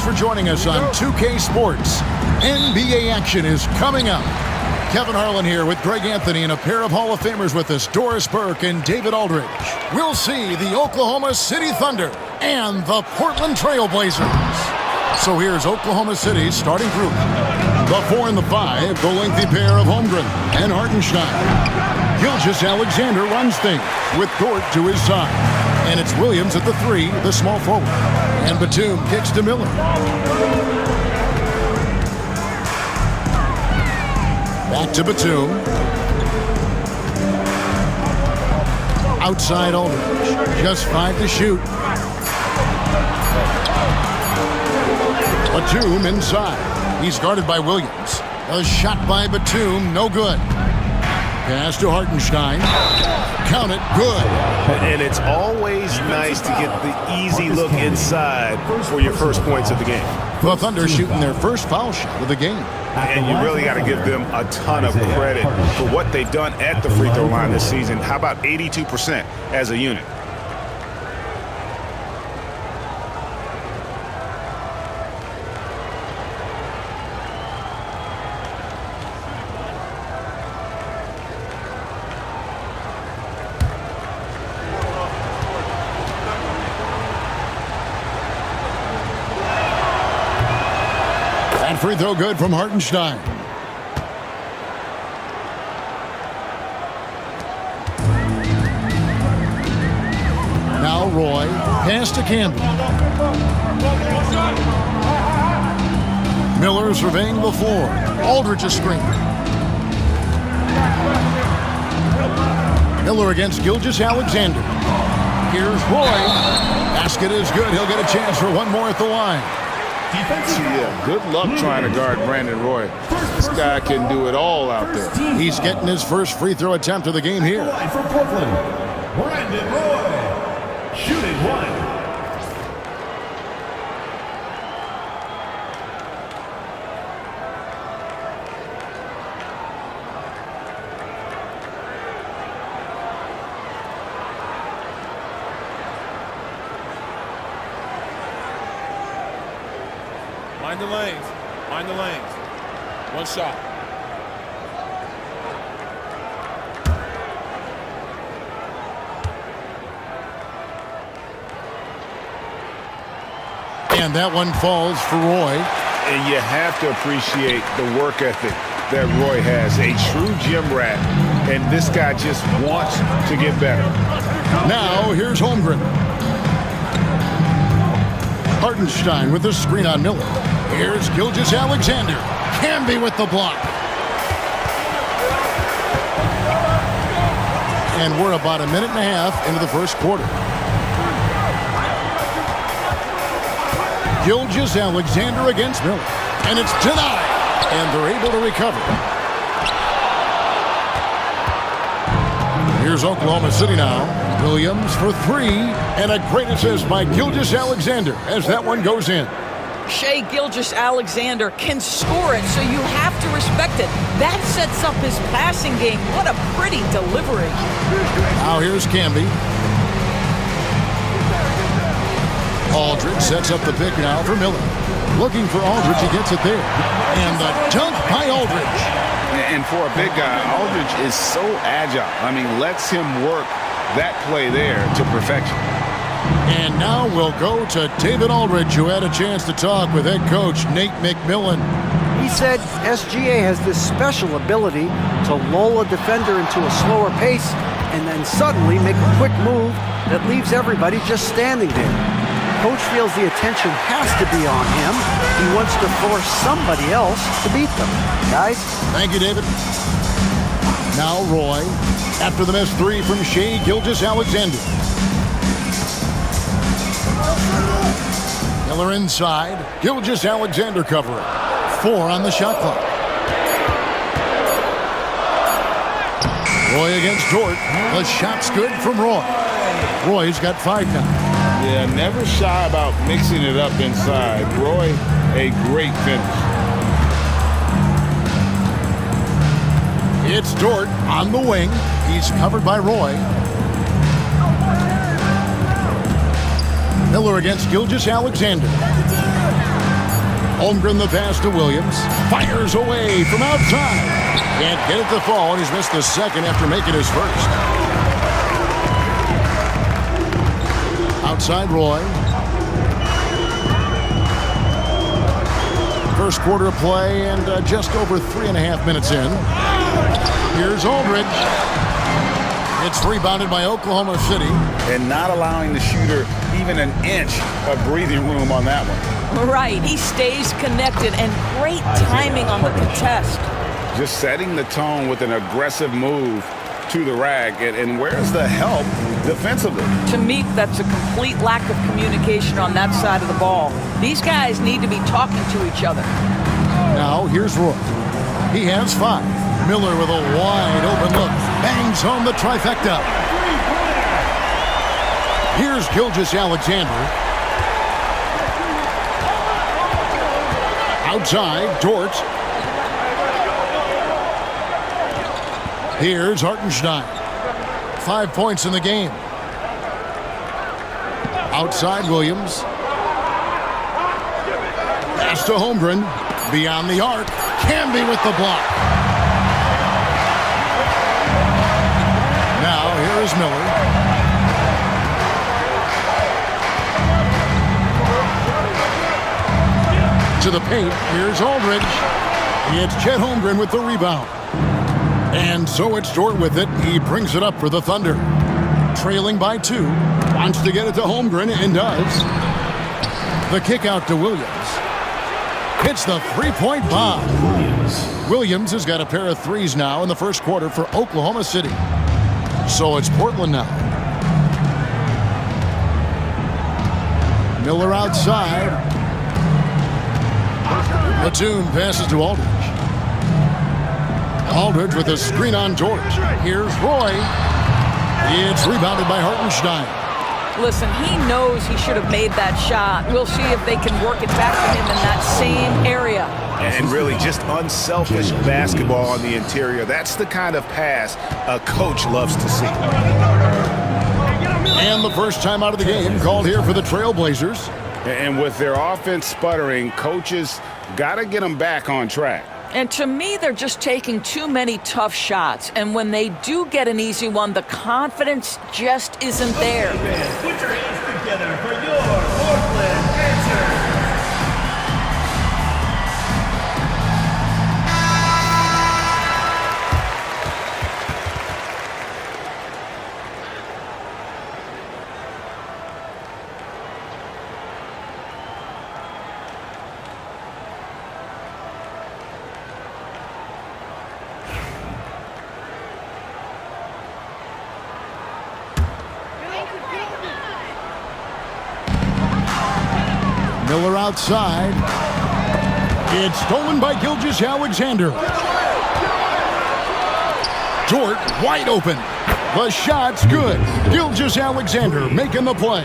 for joining us on 2K Sports. NBA action is coming up. Kevin Harlan here with Greg Anthony and a pair of Hall of Famers with us, Doris Burke and David Aldridge. We'll see the Oklahoma City Thunder and the Portland Trail Blazers. So here's Oklahoma City's starting group. The 4 and the 5, the lengthy pair of Holmgren and Hartenstein. Gilgeous-Alexander runs things with Dort to his side. And it's Williams at the 3, the small forward. And Batum kicks to Miller. Back to Batum. Outside Aldridge. Just 5 to shoot. Batum inside. He's guarded by Williams. A shot by Batum, no good. Pass to Hartenstein. Count it, good. And it's always nice to get the easy look inside for your first points of the game. The Thunder shooting their first foul shot of the game. And you really got to give them a ton of credit for what they've done at the free throw line this season. How about 82% as a unit? Free throw good from Hartenstein. Now Roy. Pass to Campbell. Miller surveying the floor. Aldridge a screen. Miller against Gilgeous-Alexander. Here's Roy. Basket is good. He'll get a chance for one more at the line. Yeah, good luck trying to guard Brandon Roy. This guy can do it all out there. He's getting his first free throw attempt of the game here. For Portland, Brandon Roy, shooting one. Mind the lanes. Mind the lanes. One shot. And that one falls for Roy. And you have to appreciate the work ethic that Roy has. A true gym rat. And this guy just wants to get better. Now here's Holmgren. Hartenstein with the screen on Miller. Here's Gilgeous-Alexander. Camby with the block. And we're about a minute and a half into the first quarter. Gilgeous-Alexander against Miller. And it's denied. And they're able to recover. Here's Oklahoma City now. Williams for 3, and a great assist by Gilgeous-Alexander as that one goes in. Shai Gilgeous-Alexander can score it, so you have to respect it. That sets up his passing game. What a pretty delivery. Now here's Camby. Aldridge sets up the pick now for Miller. Looking for Aldridge, he gets it there. And the dunk by Aldridge. And for a big guy, Aldridge is so agile. I mean, lets him work that play there to perfection. And now we'll go to David Aldridge, who had a chance to talk with head coach Nate McMillan. He said SGA has this special ability to lull a defender into a slower pace and then suddenly make a quick move that leaves everybody just standing there. Coach feels the attention has to be on him. He wants to force somebody else to beat them. Guys? Thank you, David. Now Roy, after the missed 3 from Shai Gilgeous-Alexander. Miller inside. Gilgeous-Alexander covering. 4 on the shot clock. Roy against Dort. The shot's good from Roy. Roy's got 5 now. Yeah, never shy about mixing it up inside. Roy, a great finish. It's Dort on the wing. He's covered by Roy. Miller against Gilgeous-Alexander. Holmgren the pass to Williams. Fires away from outside. Can't get it to fall, and he's missed the second after making his first. Outside Roy. First quarter of play and just over 3.5 minutes in. Here's Aldridge. It's rebounded by Oklahoma City. And not allowing the shooter even an inch of breathing room on that one. Right, he stays connected and great timing on the contest. Just setting the tone with an aggressive move to the rack. And where's the help defensively? To me, that's a complete lack of communication on that side of the ball. These guys need to be talking to each other. Now, here's Roy. He has 5. Miller with a wide open look. Bangs home the trifecta. Here's Gilgeous-Alexander. Outside, Dort. Here's Hartenstein. 5 points in the game. Outside, Williams. Pass to Holmgren. Beyond the arc. Camby with the block. Now, here is Miller. To the paint. Here's Aldridge. It's Chet Holmgren with the rebound. And so it's Dort with it. He brings it up for the Thunder. Trailing by 2. Wants to get it to Holmgren and does. The kick out to Williams. Hits the three-point bomb. Williams has got a pair of threes now in the first quarter for Oklahoma City. So it's Portland now. Miller outside. Mattoon passes to Aldridge. Aldridge with a screen on George. Here's Roy. It's rebounded by Hartenstein. Listen, he knows he should have made that shot. We'll see if they can work it back to him in that same area. And really just unselfish basketball on the interior. That's the kind of pass a coach loves to see. And the first time out of the game called here for the Trailblazers. And with their offense sputtering, coaches got to get them back on track. And to me, they're just taking too many tough shots. And when they do get an easy one, the confidence just isn't there. Put your hands together for your Portland answer. Miller outside. It's stolen by Gilgeous-Alexander. Dort wide open. The shot's good. Gilgeous-Alexander making the play.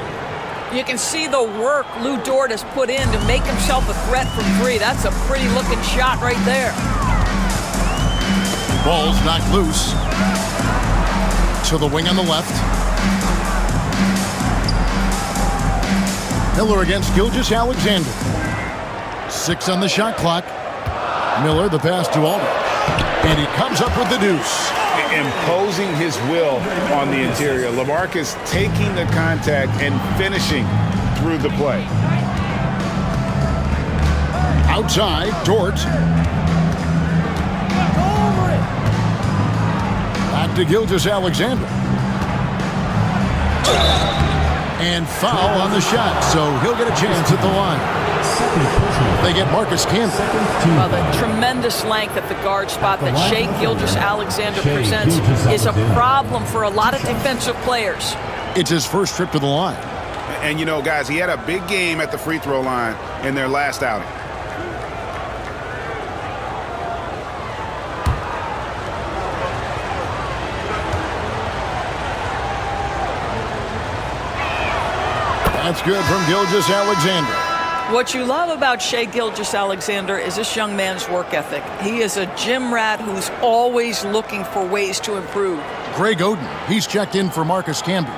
You can see the work Lou Dort has put in to make himself a threat from 3. That's a pretty looking shot right there. Ball's knocked loose. To the wing on the left. Miller against Gilgeous-Alexander. 6 on the shot clock. Miller the pass to Aldridge. And he comes up with the deuce. Imposing his will on the interior. LaMarcus taking the contact and finishing through the play. Outside, Dort. Back to Gilgeous-Alexander. And foul on the shot, so he'll get a chance at the line. They get Marcus Camby. Well, the tremendous length at the guard spot that Shai Gilgeous-Alexander presents is a problem for a lot of defensive players. It's his first trip to the line. And, you know, guys, he had a big game at the free throw line in their last outing. That's good from Gilgeous-Alexander. What you love about Shai Gilgeous-Alexander is this young man's work ethic. He is a gym rat who's always looking for ways to improve. Greg Oden, he's checked in for Marcus Camby.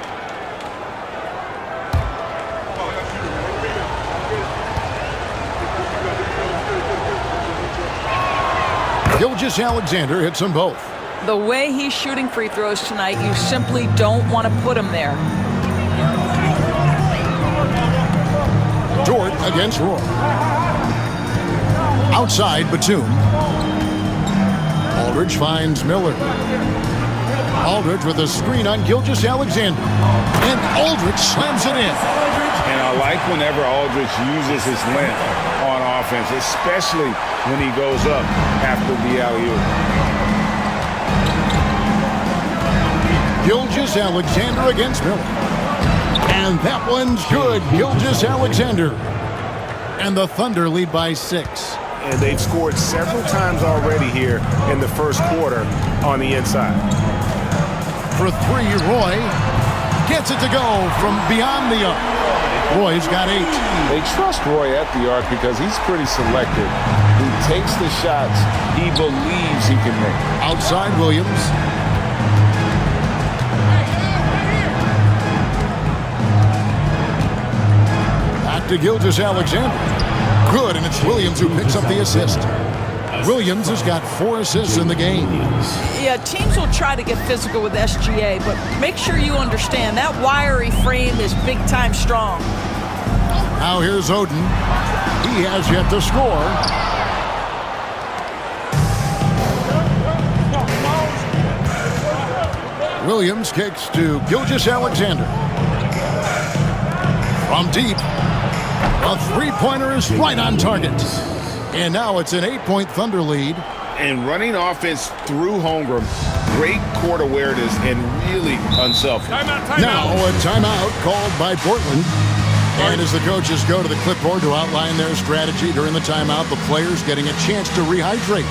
Gilgeous-Alexander hits them both. The way he's shooting free throws tonight, you simply don't want to put him there. Dort against Roy. Outside, Batum. Aldridge finds Miller. Aldridge with a screen on Gilgeous-Alexander. And Aldridge slams it in. And I like whenever Aldridge uses his length on offense, especially when he goes up after the alley-oop. Gilgeous-Alexander against Miller. And that one's good. Gilgeous-Alexander. And the Thunder lead by 6. And they've scored several times already here in the first quarter on the inside. For 3, Roy gets it to go from beyond the arc. Roy's got 8. They trust Roy at the arc because he's pretty selective. He takes the shots he believes he can make. Outside, Williams. Back to Gilgeous-Alexander. Good, and it's Williams who picks up the assist. Williams has got 4 assists in the game. Yeah, teams will try to get physical with SGA, but make sure you understand that wiry frame is big-time strong. Now here's Oden. He has yet to score. Williams kicks to Gilgeous-Alexander. From deep. A 3-pointer is right on target. And now it's an 8-point Thunder lead. And running offense through Holmgren, great court awareness and really unselfish. Now a timeout called by Portland. And as the coaches go to the clipboard to outline their strategy during the timeout, the players getting a chance to rehydrate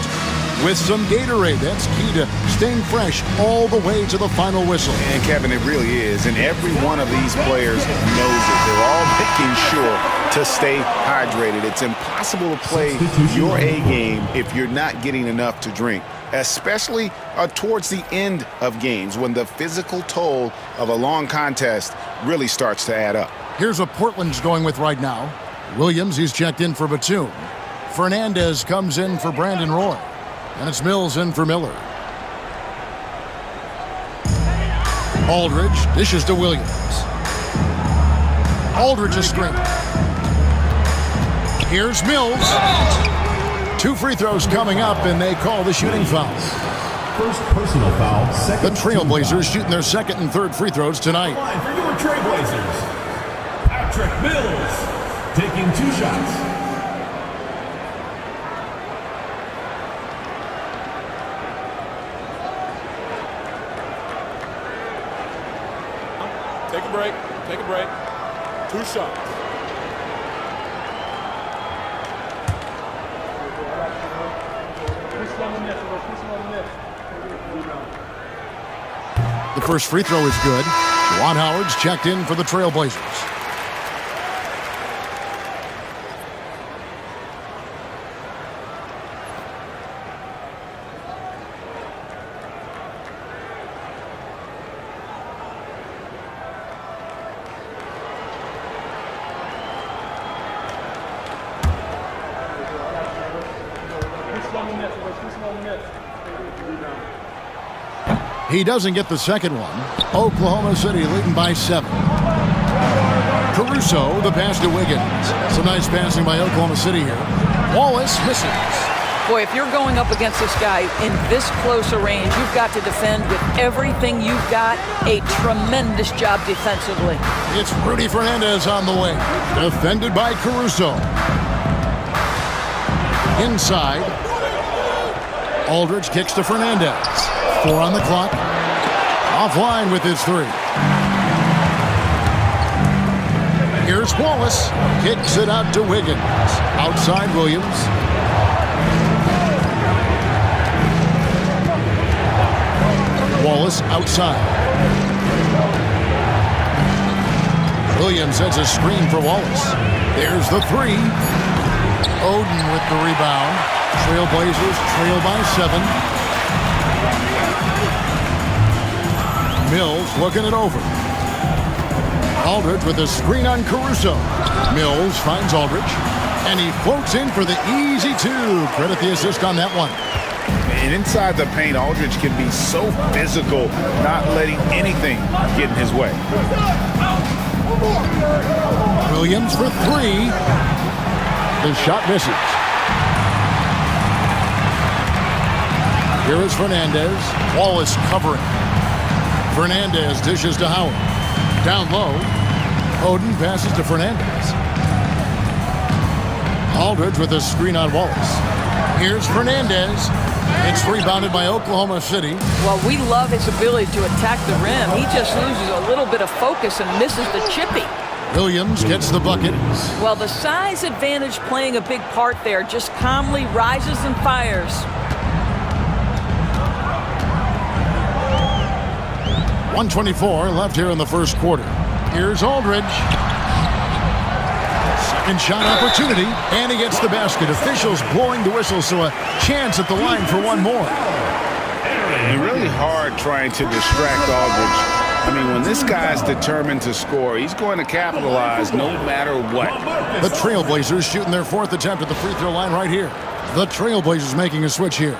with some Gatorade. That's key to staying fresh all the way to the final whistle. And Kevin, it really is. And every one of these players knows it. They're all making sure to stay hydrated. It's impossible to play your A game if you're not getting enough to drink, especially towards the end of games when the physical toll of a long contest really starts to add up. Here's what Portland's going with right now. Williams, he's checked in for Batum. Fernandez comes in for Brandon Roy. And it's Mills in for Miller. Aldridge dishes to Williams. Aldridge is screen. Here's Mills. 2 free throws coming up, and they call the shooting foul. First personal foul. The Trailblazers shooting their 2nd and 3rd free throws tonight. Line for your Trailblazers. Patrick Mills taking 2 shots. Take a break. Take a break. 2 shots. The first free throw is good. Juwan Howard's checked in for the Trailblazers. He doesn't get the second one. Oklahoma City leading by 7. Caruso, the pass to Wiggins. Some nice passing by Oklahoma City here. Wallace misses. Boy, if you're going up against this guy in this close a range, you've got to defend with everything you've got. A tremendous job defensively. It's Rudy Fernandez on the way. Defended by Caruso. Inside. Aldridge kicks to Fernandez. 4 on the clock. Offline with his 3. Here's Wallace. Kicks it out to Wiggins. Outside Williams. Wallace outside. Williams sets a screen for Wallace. There's the 3. Oden with the rebound. Trailblazers trail by 7. Mills looking it over. Aldridge with a screen on Caruso. Mills finds Aldridge. And he floats in for the easy 2. Credit the assist on that one. And inside the paint, Aldridge can be so physical, not letting anything get in his way. Williams for three. The shot misses. Here is Fernandez. Wallace covering. Fernandez dishes to Howard. Down low. Oden passes to Fernandez. Aldridge with a screen on Wallace. Here's Fernandez. It's rebounded by Oklahoma City. Well, we love his ability to attack the rim. He just loses a little bit of focus and misses the chippy. Williams gets the bucket. Well, the size advantage playing a big part there. Just calmly rises and fires. .124 left here in the first quarter. Here's Aldridge. Second shot opportunity, and he gets the basket. Officials blowing the whistle, so a chance at the line for one more. And really hard trying to distract Aldridge. I mean, when this guy's determined to score, he's going to capitalize no matter what. The Trailblazers shooting their fourth attempt at the free throw line right here. The Trailblazers making a switch here.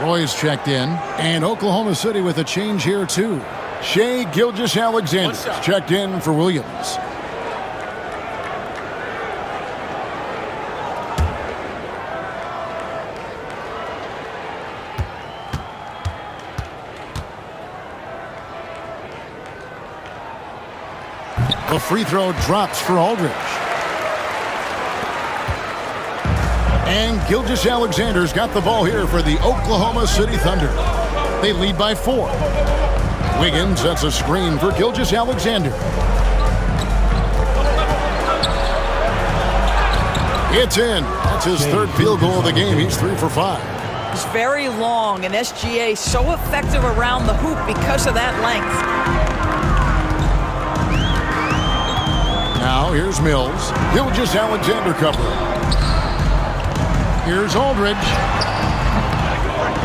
Roy's checked in, and Oklahoma City with a change here too. Shai Gilgeous-Alexander checked in for Williams. The free throw drops for Aldridge. And Gilgeous-Alexander's got the ball here for the Oklahoma City Thunder. They lead by 4. Wiggins sets a screen for Gilgeous-Alexander. It's in. That's his third field goal of the game. He's 3 for 5. It's very long, and SGA so effective around the hoop because of that length. Now here's Mills. Gilgeous-Alexander covering. Here's Aldridge.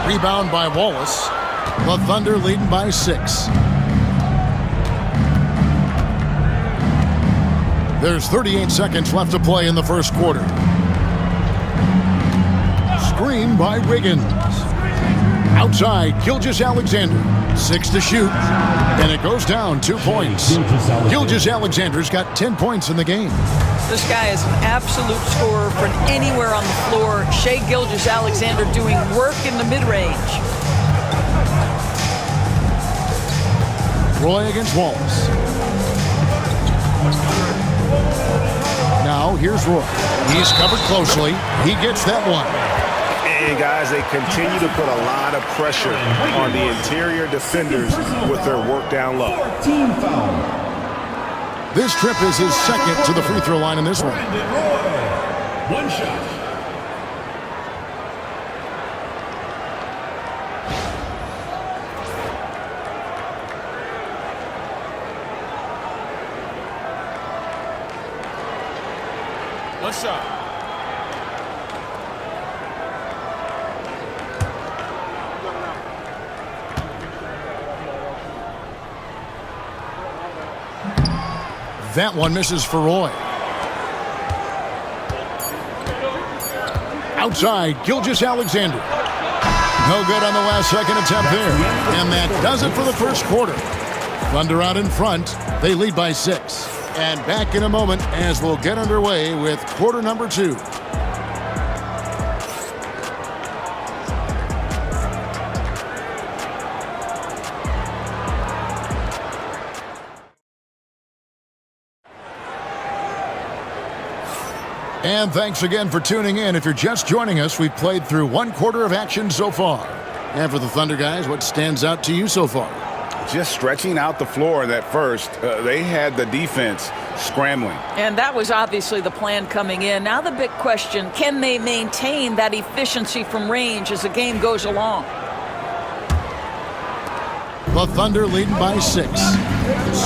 Rebound by Wallace. The Thunder leading by 6. There's 38 seconds left to play in the first quarter. Screen by Wiggins. Outside, Gilgeous-Alexander. 6 to shoot. And it goes down 2 points. Gilgeous-Alexander's got 10 points in the game. This guy is an absolute scorer from anywhere on the floor. Shai Gilgeous-Alexander doing work in the mid-range. Roy against Wallace. Now here's Roy. He's covered closely. He gets that one. And guys, they continue to put a lot of pressure on the interior defenders with their work down low. Team foul. This trip is his second to the free throw line in this one. One shot. One shot. That one misses for Roy. Outside, Gilgeous-Alexander. No good on the last second attempt there. And that does it for the first quarter. Thunder out in front. They lead by 6. And back in a moment as we'll get underway with quarter number 2. And thanks again for tuning in. If you're just joining us, we've played through 1 quarter of action so far. And for the Thunder guys, what stands out to you so far? Just stretching out the floor in that first. They had the defense scrambling. And that was obviously the plan coming in. Now the big question, can they maintain that efficiency from range as the game goes along? The Thunder leading by 6.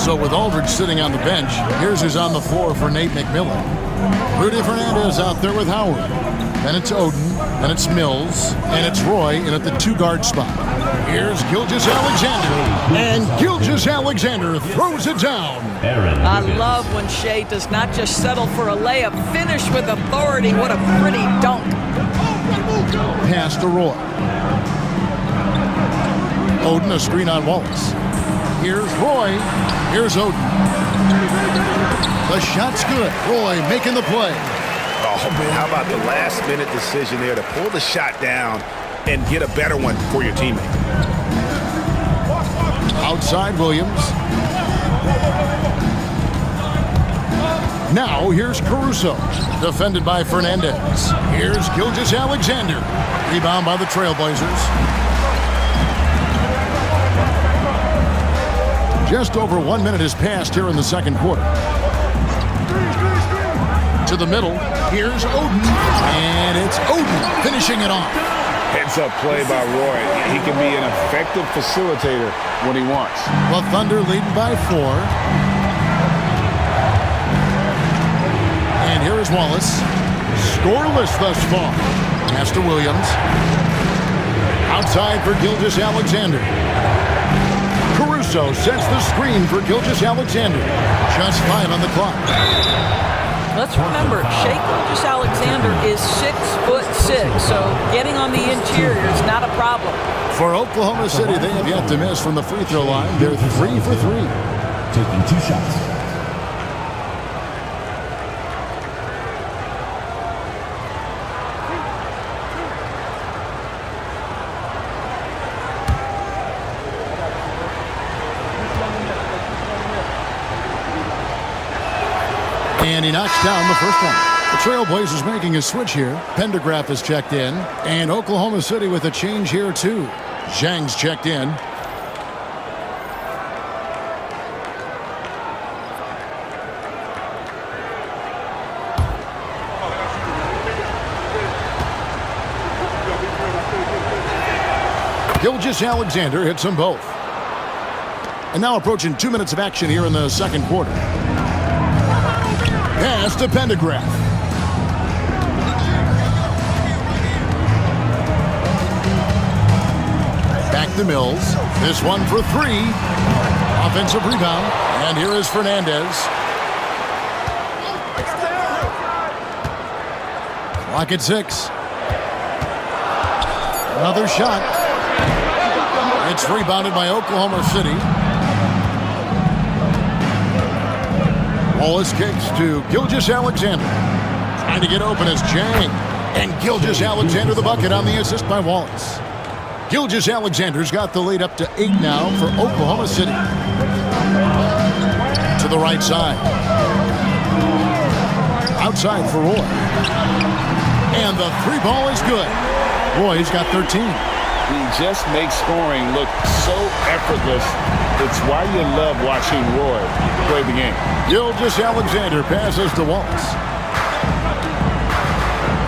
So with Aldridge sitting on the bench, here's who's on the floor for Nate McMillan. Rudy Fernandez out there with Howard. Then it's Oden. Then it's Mills. And it's Roy in at the 2-guard spot. Here's Gilgeous-Alexander. And Gilgeous-Alexander throws it down. I love when Shai does not just settle for a layup. Finish with authority. What a pretty dunk. Pass to Roy. Oden, a screen on Wallace. Here's Roy. Here's Oden. The shot's good. Roy making the play. Oh, man, how about the last-minute decision there to pull the shot down and get a better one for your teammate? Outside Williams. Now here's Caruso. Defended by Fernandez. Here's Gilgeous-Alexander. Rebound by the Trailblazers. Just over 1 minute has passed here in the second quarter. To the middle. Here's Oden. And it's Oden finishing it off. Heads-up play by Roy. He can be an effective facilitator when he wants. The Thunder leading by 4. And here is Wallace. Scoreless thus far. Pass to Williams. Outside for Gilgeous-Alexander. Caruso sets the screen for Gilgeous-Alexander. Just 5 on the clock. Let's remember, Shai Gilgeous-Alexander is 6'6", so getting on the interior is not a problem. For Oklahoma City, they have yet to miss from the free throw line. They're 3 for 3. Taking 2 shots. And he knocks down the first one. The Trailblazers making a switch here. Pendergraph is checked in. And Oklahoma City with a change here, too. Zhang's checked in. Gilgeous-Alexander hits them both. And now approaching 2 minutes of action here in the second quarter. Pass to Pendergraph. Back to Mills. This one for 3. Offensive rebound. And here is Fernandez. Clock at 6. Another shot. It's rebounded by Oklahoma City. Wallace kicks to Gilgeous-Alexander. Trying to get open is Zhang. And Gilgeous-Alexander the bucket on the assist by Wallace. Gilgeous-Alexander's got the lead up to 8 now for Oklahoma City. To the right side. Outside for Roy. And the 3 ball is good. Roy's got 13. He just makes scoring look so effortless. It's why you love watching Roy play the game. Gilgeous-Alexander passes to Wallace.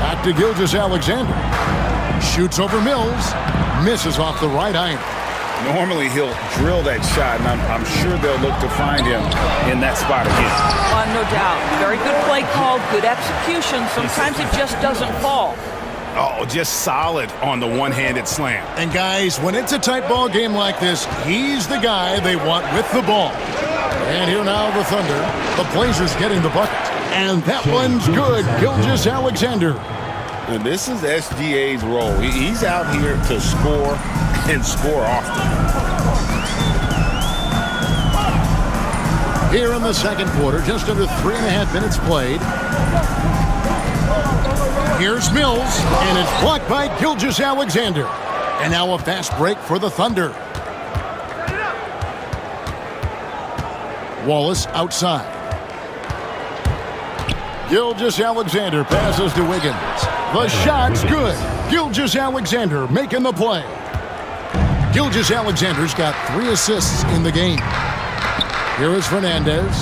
Back to Gilgeous-Alexander. Shoots over Mills. Misses off the right iron. Normally he'll drill that shot, and I'm sure they'll look to find him in that spot again. No doubt. Very good play call, good execution. Sometimes it just doesn't fall. Oh, just solid on the one-handed slam. And guys, when it's a tight ball game like this, he's the guy they want with the ball. And here now the Thunder. The Blazers getting the bucket. And that one's good. Gilgeous-Alexander. And this is SGA's role. He's out here to score and score often. Here in the second quarter, just under 3.5 minutes played. Here's Mills, and it's blocked by Gilgeous-Alexander. And now a fast break for the Thunder. Wallace outside. Gilgeous-Alexander passes to Wiggins. The shot's good. Gilgeous-Alexander making the play. Gilgeous-Alexander's got 3 assists in the game. Here is Fernandez.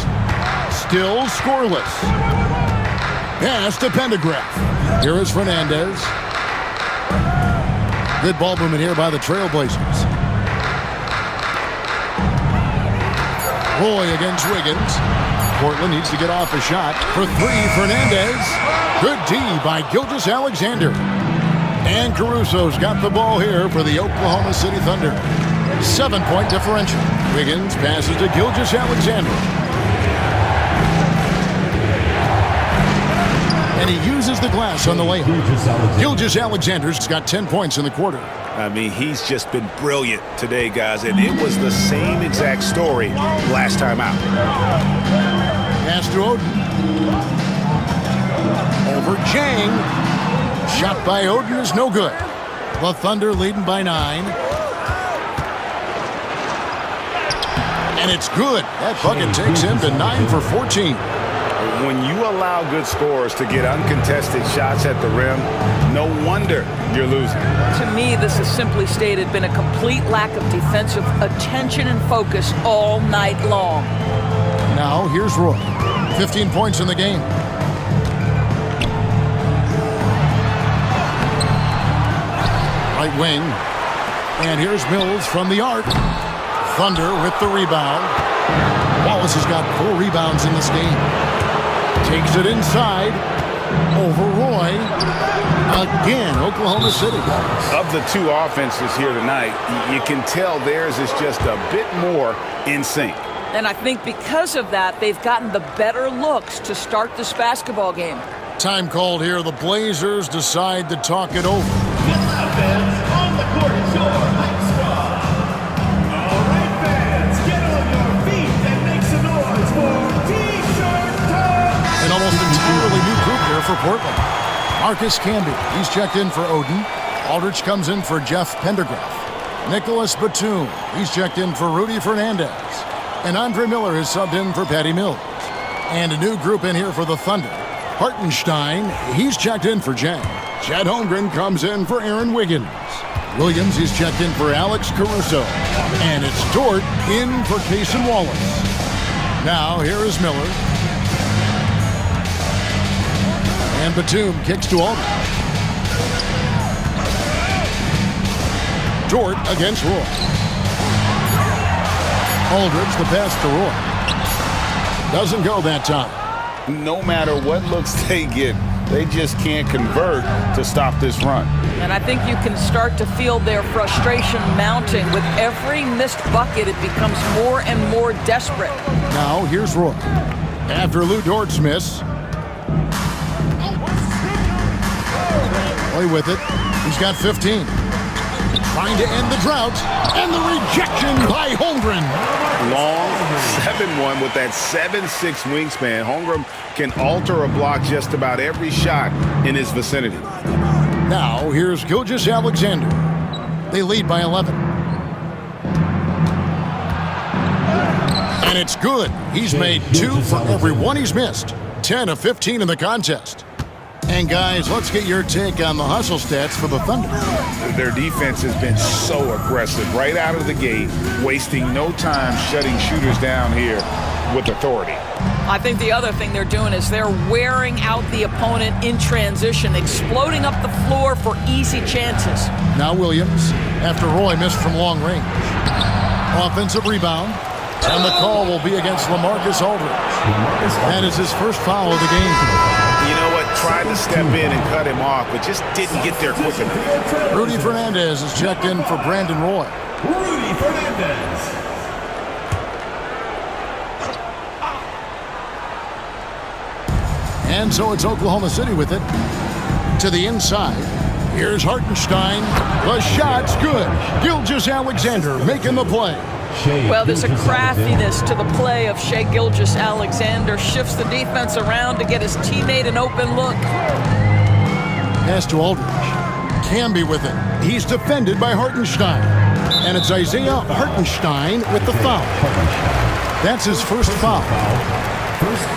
Still scoreless. Pass to Pendergraph. Here is Fernandez. Good ball movement here by the Trailblazers. Roy against Wiggins. Portland needs to get off a shot. For 3, Fernandez. Good D by Gilgeous-Alexander. And Caruso's got the ball here for the Oklahoma City Thunder. 7-point differential. Wiggins passes to Gilgeous-Alexander. And he uses the glass on the layup. Gilgeous-Alexander's got 10 points in the quarter. I mean, he's just been brilliant today, guys, and it was the same exact story last time out. Pass to Oden. Over Chang. Shot by Oden is no good. The Thunder leading by 9. And it's good. That bucket takes him to 9 for 14. When you allow good scorers to get uncontested shots at the rim, no wonder you're losing. To me, this has simply stated been a complete lack of defensive attention and focus all night long. Now here's Roy. 15 points in the game. Right wing. And here's Mills from the arc. Thunder with the rebound. Wallace has got 4 rebounds in this game. Takes it inside. Over Roy. Again, Oklahoma City. Of the 2 offenses here tonight, you can tell theirs is just a bit more in sync. And I think because of that, they've gotten the better looks to start this basketball game. Time called here. The Blazers decide to talk it over. Now, fans, on the court is your hype squad. All right, fans, get on your feet and make some noise for T-shirt time. An almost entirely new group here for Portland. Marcus Camby, he's checked in for Oden. Aldridge comes in for Jeff Pendergraft. Nicholas Batum, he's checked in for Rudy Fernandez. And Andre Miller is subbed in for Patty Mills. And a new group in here for the Thunder. Hartenstein, he's checked in for Jang. Chet Holmgren comes in for Aaron Wiggins. Williams, he's checked in for Alex Caruso. And it's Dort in for Cason Wallace. Now, here is Miller. And Batum kicks to Aldridge. Dort against Roy. Aldridge, the pass to Roy. Doesn't go that time. No matter what looks they get, they just can't convert to stop this run. And I think you can start to feel their frustration mounting. With every missed bucket, it becomes more and more desperate. Now, here's Roy. After Lou Dort's miss. Roy with it. He's got 15. Trying to end the drought. And the rejection by Holmgren. Long 7-1 with that 7'6" wingspan. Holmgren can alter a block just about every shot in his vicinity. Now, here's Gilgeous-Alexander. They lead by 11. And it's good. He's made 2 for every one he's missed. 10 of 15 in the contest. And guys, let's get your take on the hustle stats for the Thunder. Their defense has been so aggressive right out of the gate, wasting no time shutting shooters down here with authority. I think the other thing they're doing is they're wearing out the opponent in transition, exploding up the floor for easy chances. Now Williams, after Roy missed from long range. Offensive rebound. And the call will be against LaMarcus Aldridge. That is his first foul of the game. You know what? Tried to step in and cut him off, but just didn't get there quick enough. Rudy Fernandez is checked in for Brandon Roy. Rudy Fernandez. And so it's Oklahoma City with it. To the inside. Here's Hartenstein. The shot's good. Gilgeous-Alexander making the play. Well, there's a craftiness to the play of Shai Gilgeous-Alexander. Shifts the defense around to get his teammate an open look. Pass to Aldridge. Camby with it. He's defended by Hartenstein. And it's Isaiah Hartenstein with the foul. That's his first foul.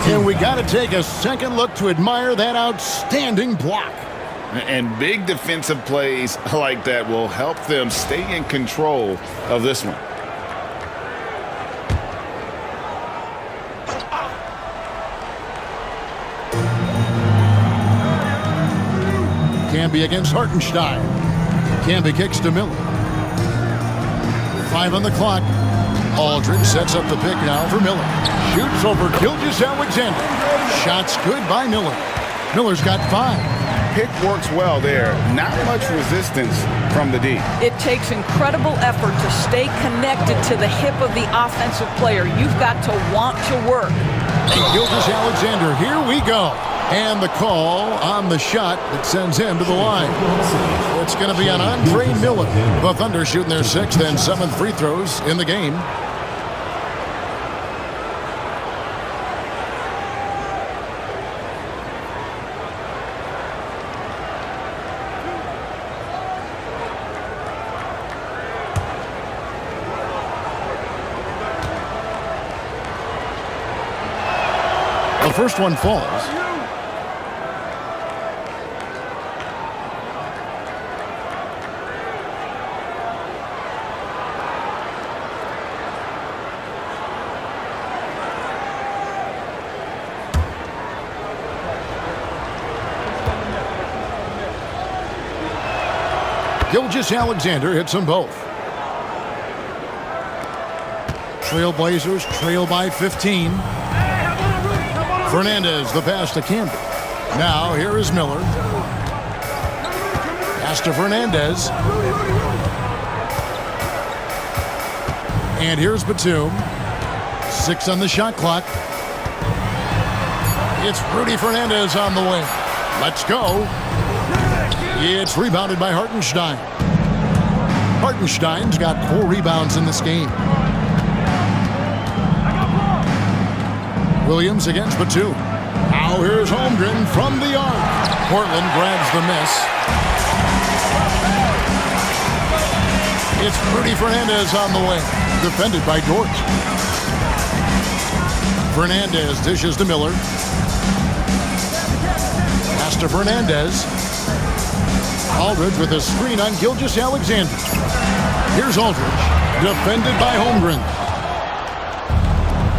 And we got to take a second look to admire that outstanding block. And big defensive plays like that will help them stay in control of this one. Camby against Hartenstein. Camby kicks to Miller. 5 on the clock. Aldridge sets up the pick now for Miller. Shoots over Gilgeous-Alexander. Shots good by Miller. Miller's got 5. Pick works well there. Not much resistance from the D. It takes incredible effort to stay connected to the hip of the offensive player. You've got to want to work. And Gilgeous-Alexander, here we go. And the call on the shot that sends him to the line. It's going to be on Andre Miller. The Thunder shooting their 6th and 7th free throws in the game. The first one falls. Gilgeous-Alexander hits them both. Trailblazers trail by 15. Fernandez, the pass to Campbell. Now, here is Miller. Pass to Fernandez. And here's Batum. 6 on the shot clock. It's Rudy Fernandez on the way. Let's go. It's rebounded by Hartenstein. Hartenstein's got 4 rebounds in this game. Williams against Batum. Now here's Holmgren from the arc. Portland grabs the miss. It's Rudy Fernandez on the way. Defended by Dort. Fernandez dishes to Miller. Pass to Fernandez. Aldridge with a screen on Gilgeous-Alexander. Here's Aldridge. Defended by Holmgren.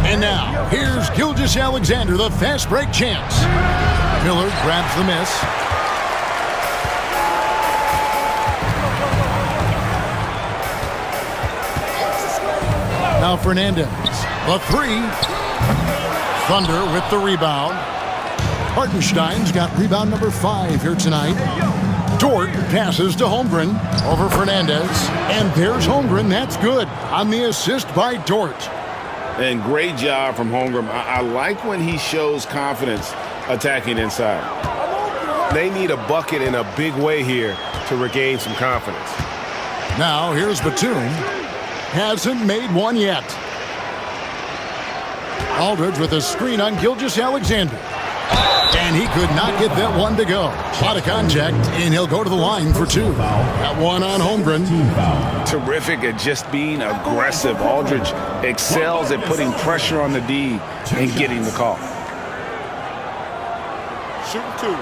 And now, here's Gilgeous-Alexander, the fast break chance. Miller grabs the miss. Now Fernandez, the 3. Thunder with the rebound. Hartenstein's got rebound number 5 here tonight. Dort passes to Holmgren over Fernandez. And there's Holmgren, that's good, on the assist by Dort. And great job from Holmgren. I like when he shows confidence attacking inside. They need a bucket in a big way here to regain some confidence. Now here's Batum. Hasn't made one yet. Aldridge with a screen on Gilgeous-Alexander. And he could not get that one to go. A lot of contact, and he'll go to the line for 2. That one on Holmgren. Terrific at just being aggressive. Aldridge excels at putting pressure on the D and getting the call. Shooting 2.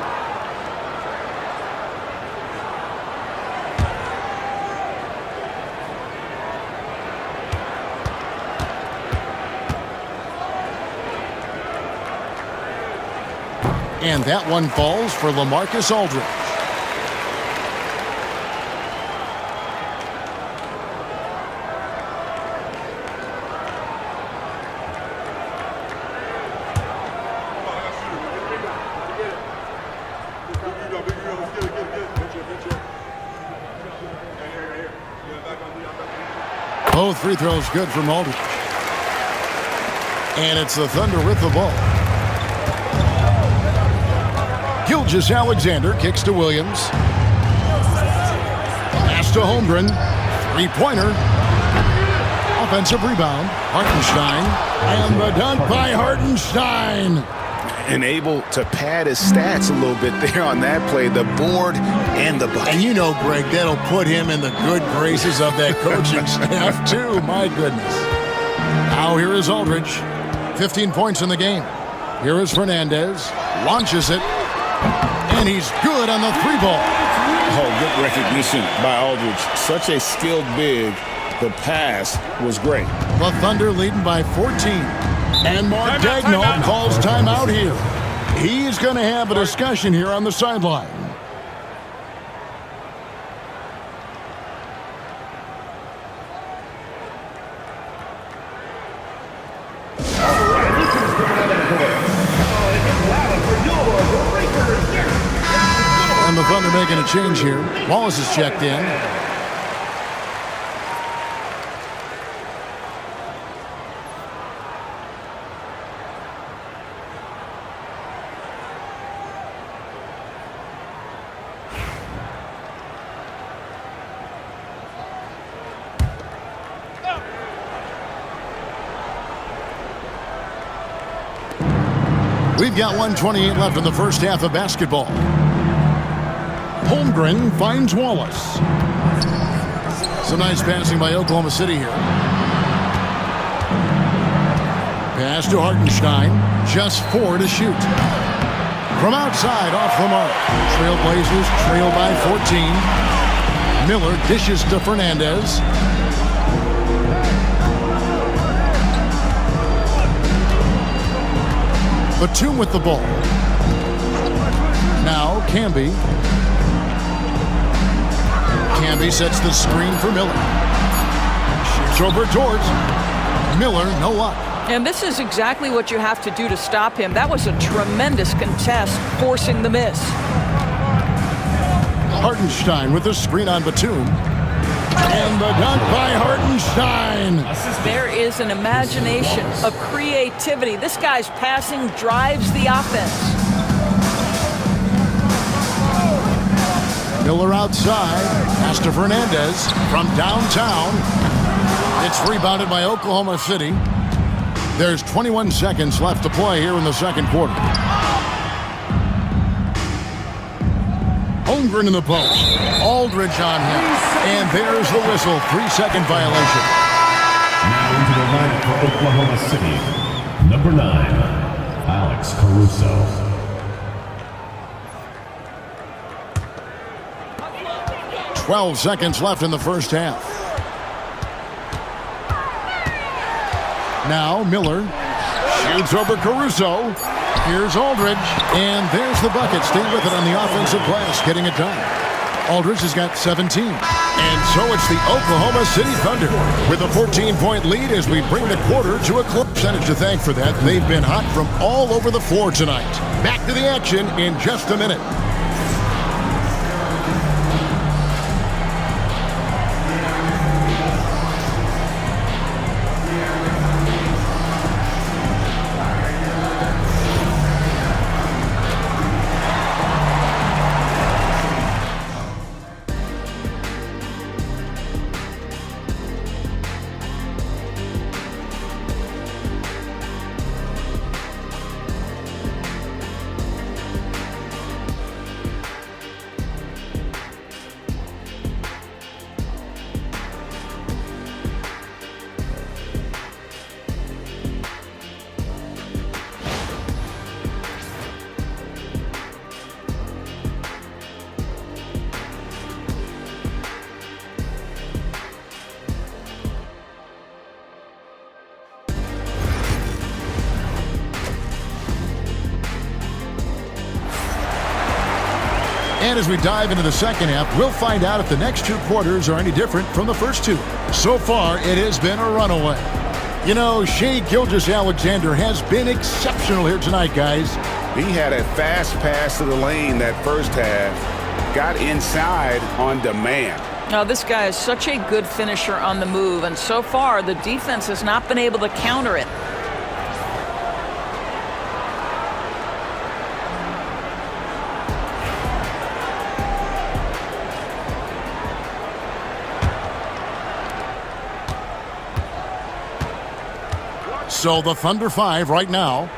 And that one falls for LaMarcus Aldridge. Both free throws good from Aldridge. And it's the Thunder with the ball. Gilgeous-Alexander kicks to Williams. Pass to Holmgren. 3-pointer. Offensive rebound. Hartenstein. And the dunk by Hartenstein. And able to pad his stats a little bit there on that play. The board and the bucket. And you know, Greg, that'll put him in the good graces of that coaching staff, too. My goodness. Now here is Aldridge. 15 points in the game. Here is Fernandez. Launches it. And he's good on the 3-ball. Oh, good recognition by Aldridge. Such a skilled big. The pass was great. The Thunder leading by 14. And Mark Daigneault calls timeout here. He's going to have a discussion here on the sideline. And the Thunder making a change here. Wallace is checked in. We've got 1:28 left in the first half of basketball. Holmgren finds Wallace. Some nice passing by Oklahoma City here. Pass to Hartenstein. Just 4 to shoot. From outside, off the mark. Trailblazers trail by 14. Miller dishes to Fernandez. Batum with the ball. Now Camby. Camby sets the screen for Miller. Shoots over George. Miller, no luck. And this is exactly what you have to do to stop him. That was a tremendous contest, forcing the miss. Hartenstein with the screen on Batum. And the dunk by Hartenstein. There is an imagination, a creativity. This guy's passing drives the offense. Miller outside. Pass to Fernandez from downtown. It's rebounded by Oklahoma City. There's 21 seconds left to play here in the second quarter. Holmgren in the post. Aldridge on him. And there's the whistle. 3-second violation. Now into the lineup for Oklahoma City. Number 9, Alex Caruso. Twelve seconds left in the first half. Now Miller shoots over Caruso. Here's Aldridge, and there's the bucket. Stay with it on the offensive glass, getting it done. Aldridge has got 17. And so it's the Oklahoma City Thunder with a 14-point lead as we bring the quarter to a close. Percentage to thank for that. They've been hot from all over the floor tonight. Back to the action in just a minute. And as we dive into the second half, we'll find out if the next two quarters are any different from the first two. So far, it has been a runaway. You know, Shai Gilgeous-Alexander has been exceptional here tonight, guys. He had a fast pass to the lane that first half. Got inside on demand. Now, this guy is such a good finisher on the move, and so far, the defense has not been able to counter it. So the Thunder 5 right now.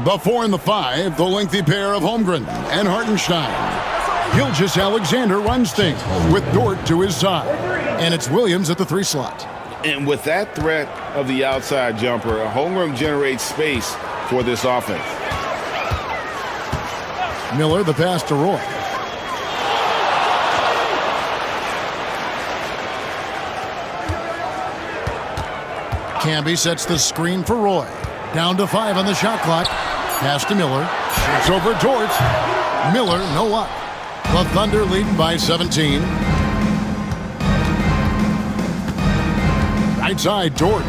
The 4 and the 5, the lengthy pair of Holmgren and Hartenstein. Gilgeous-Alexander runs things with Dort to his side. And it's Williams at the 3 slot. And with that threat of the outside jumper, Holmgren generates space for this offense. Miller, the pass to Roy. Camby sets the screen for Roy. Down to 5 on the shot clock. Pass to Miller. Shoots over Dort. Miller, no luck. The Thunder leading by 17. Right side, Dort.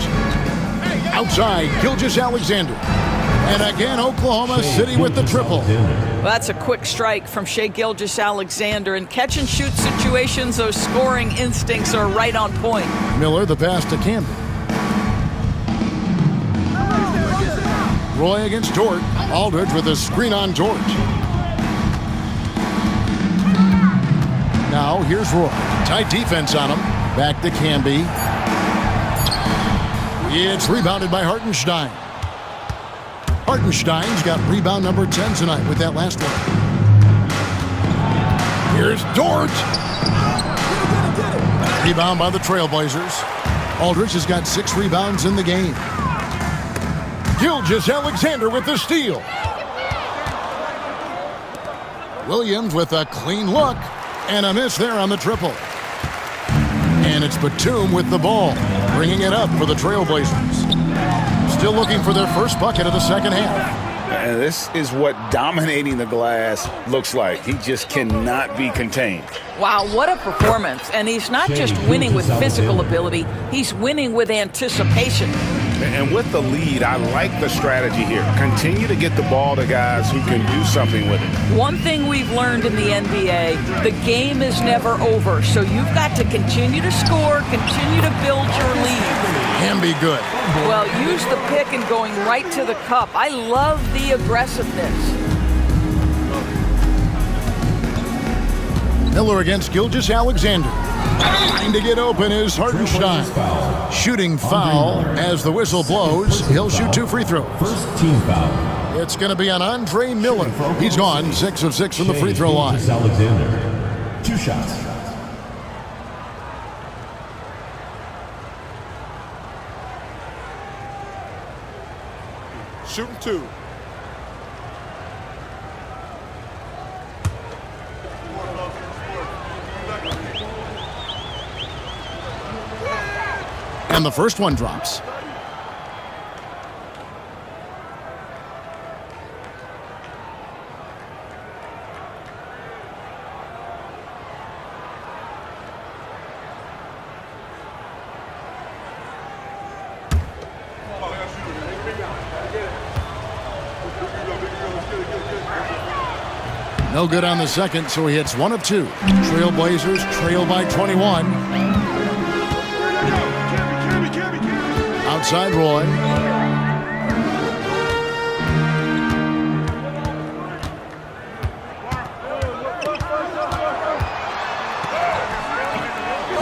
Outside, Gilgeous-Alexander. And again, Oklahoma City with the triple. Well, that's a quick strike from Shai Gilgeous-Alexander. In catch-and-shoot situations, those scoring instincts are right on point. Miller, the pass to Camby. Roy against Dort. Aldridge with a screen on Dort. Now here's Roy. Tight defense on him. Back to Camby. It's rebounded by Hartenstein. Hartenstein's got rebound number 10 tonight with that last one. Here's Dort. Rebound by the Trailblazers. Aldridge has got 6 rebounds in the game. Gilgeous-Alexander with the steal. Williams with a clean look and a miss there on the triple. And it's Batum with the ball, bringing it up for the Trailblazers. Still looking for their first bucket of the second half. And this is what dominating the glass looks like. He just cannot be contained. Wow, what a performance. And he's not just winning with physical ability, he's winning with anticipation. And with the lead, I like the strategy here. Continue to get the ball to guys who can do something with it. One thing we've learned in the NBA, the game is never over. So you've got to continue to score, continue to build your lead. Can be good. Well, use the pick and going right to the cup. I love the aggressiveness. Miller against Gilgeous-Alexander. Trying to get open is Hartenstein. Shooting foul as the whistle blows. He'll shoot 2 free throws. First team foul. It's going to be on Andre Miller. He's gone 6 of 6 from the free throw line. Alexander. 2 shots. Shooting 2. And the first one drops. No good on the second, so he hits 1 of 2. Trailblazers trail by 21. Outside Roy.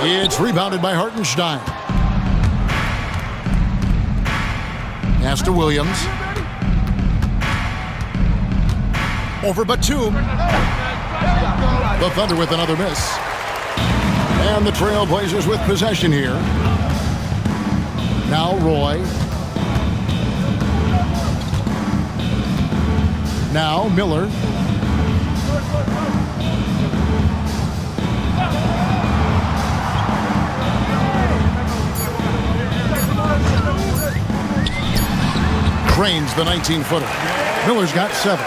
It's rebounded by Hartenstein. Pass to Williams. Over Batum. The Thunder with another miss. And the Trailblazers with possession here. Now Roy. Now Miller. Cranes the 19-footer. Miller's got 7.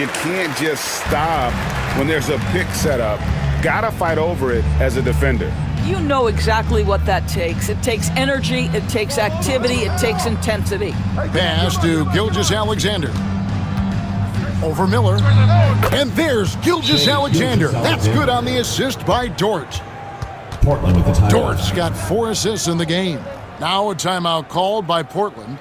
You can't just stop when there's a pick set up. Gotta fight over it as a defender. You know exactly what that takes. It takes energy, it takes activity, it takes intensity. Pass to Gilgeous-Alexander. Over Miller. And there's Gilgeous-Alexander. That's good on the assist by Dort. Portland with the timeout. Dort's got 4 assists in the game. Now a timeout called by Portland.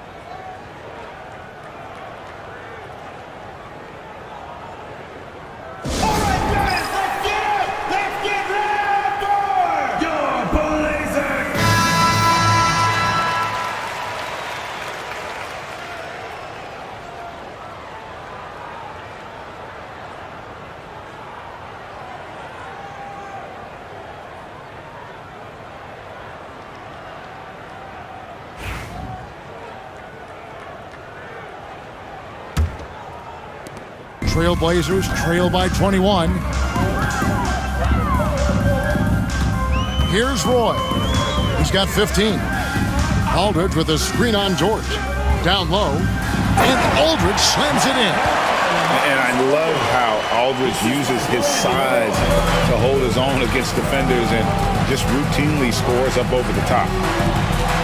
Trailblazers trail by 21. Here's Roy. He's got 15. Aldridge with a screen on George. Down low. And Aldridge slams it in. And I love how Aldridge uses his size to hold his own against defenders and just routinely scores up over the top.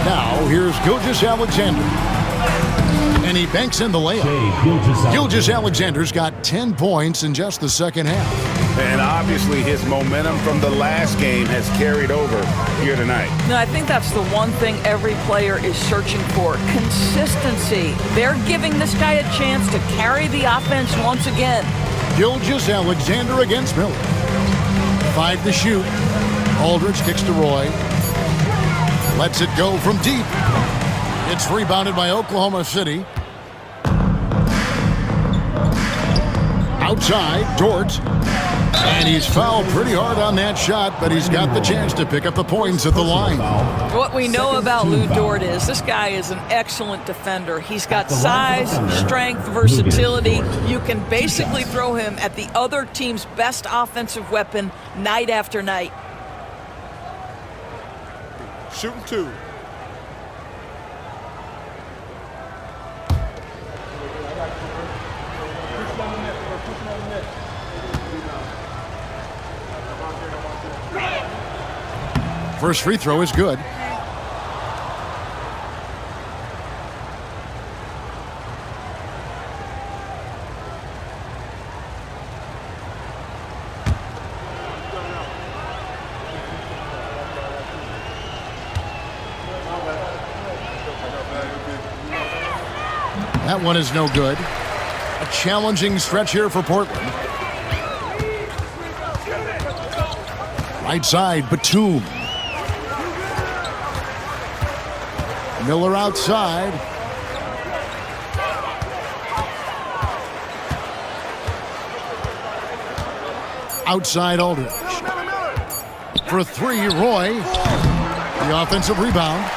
Now here's Gilgeous-Alexander. And he banks in the layup. Gilgeous-Alexander's got 10 points in just the second half. And obviously his momentum from the last game has carried over here tonight. No, I think that's the one thing every player is searching for. Consistency. They're giving this guy a chance to carry the offense once again. Gilgeous-Alexander against Miller. 5 to shoot. Aldridge kicks to Roy. Lets it go from deep. It's rebounded by Oklahoma City. Outside, Dort. And he's fouled pretty hard on that shot, but he's got the chance to pick up the points at the line. What we know about Lou Dort is this guy is an excellent defender. He's got size, strength, versatility. You can basically throw him at the other team's best offensive weapon night after night. Shooting 2. First free throw is good. That one is no good. A challenging stretch here for Portland. Right side, Batum. Miller outside. Outside Aldridge. For 3, Roy. The offensive rebound.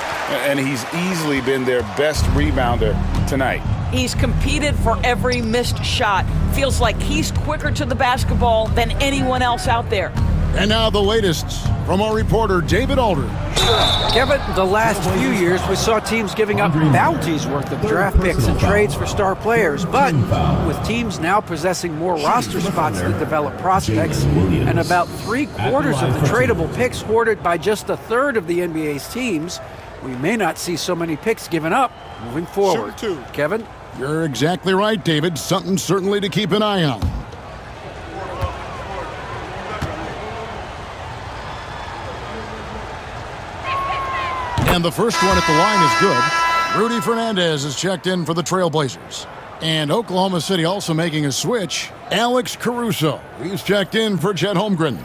And he's easily been their best rebounder tonight. He's competed for every missed shot. Feels like he's quicker to the basketball than anyone else out there. And now the latest from our reporter, David Aldridge. Kevin, the last few years we saw teams giving up bounties worth of draft picks and trades for star players, but with teams now possessing more roster spots to develop prospects and about 3/4 of the tradable picks hoarded by just a third of the NBA's teams, we may not see so many picks given up moving forward. Shoot 2. Kevin? You're exactly right, David. Something certainly to keep an eye on. And the first one at the line is good. Rudy Fernandez is checked in for the Trailblazers. And Oklahoma City also making a switch. Alex Caruso. He's checked in for Chet Holmgren.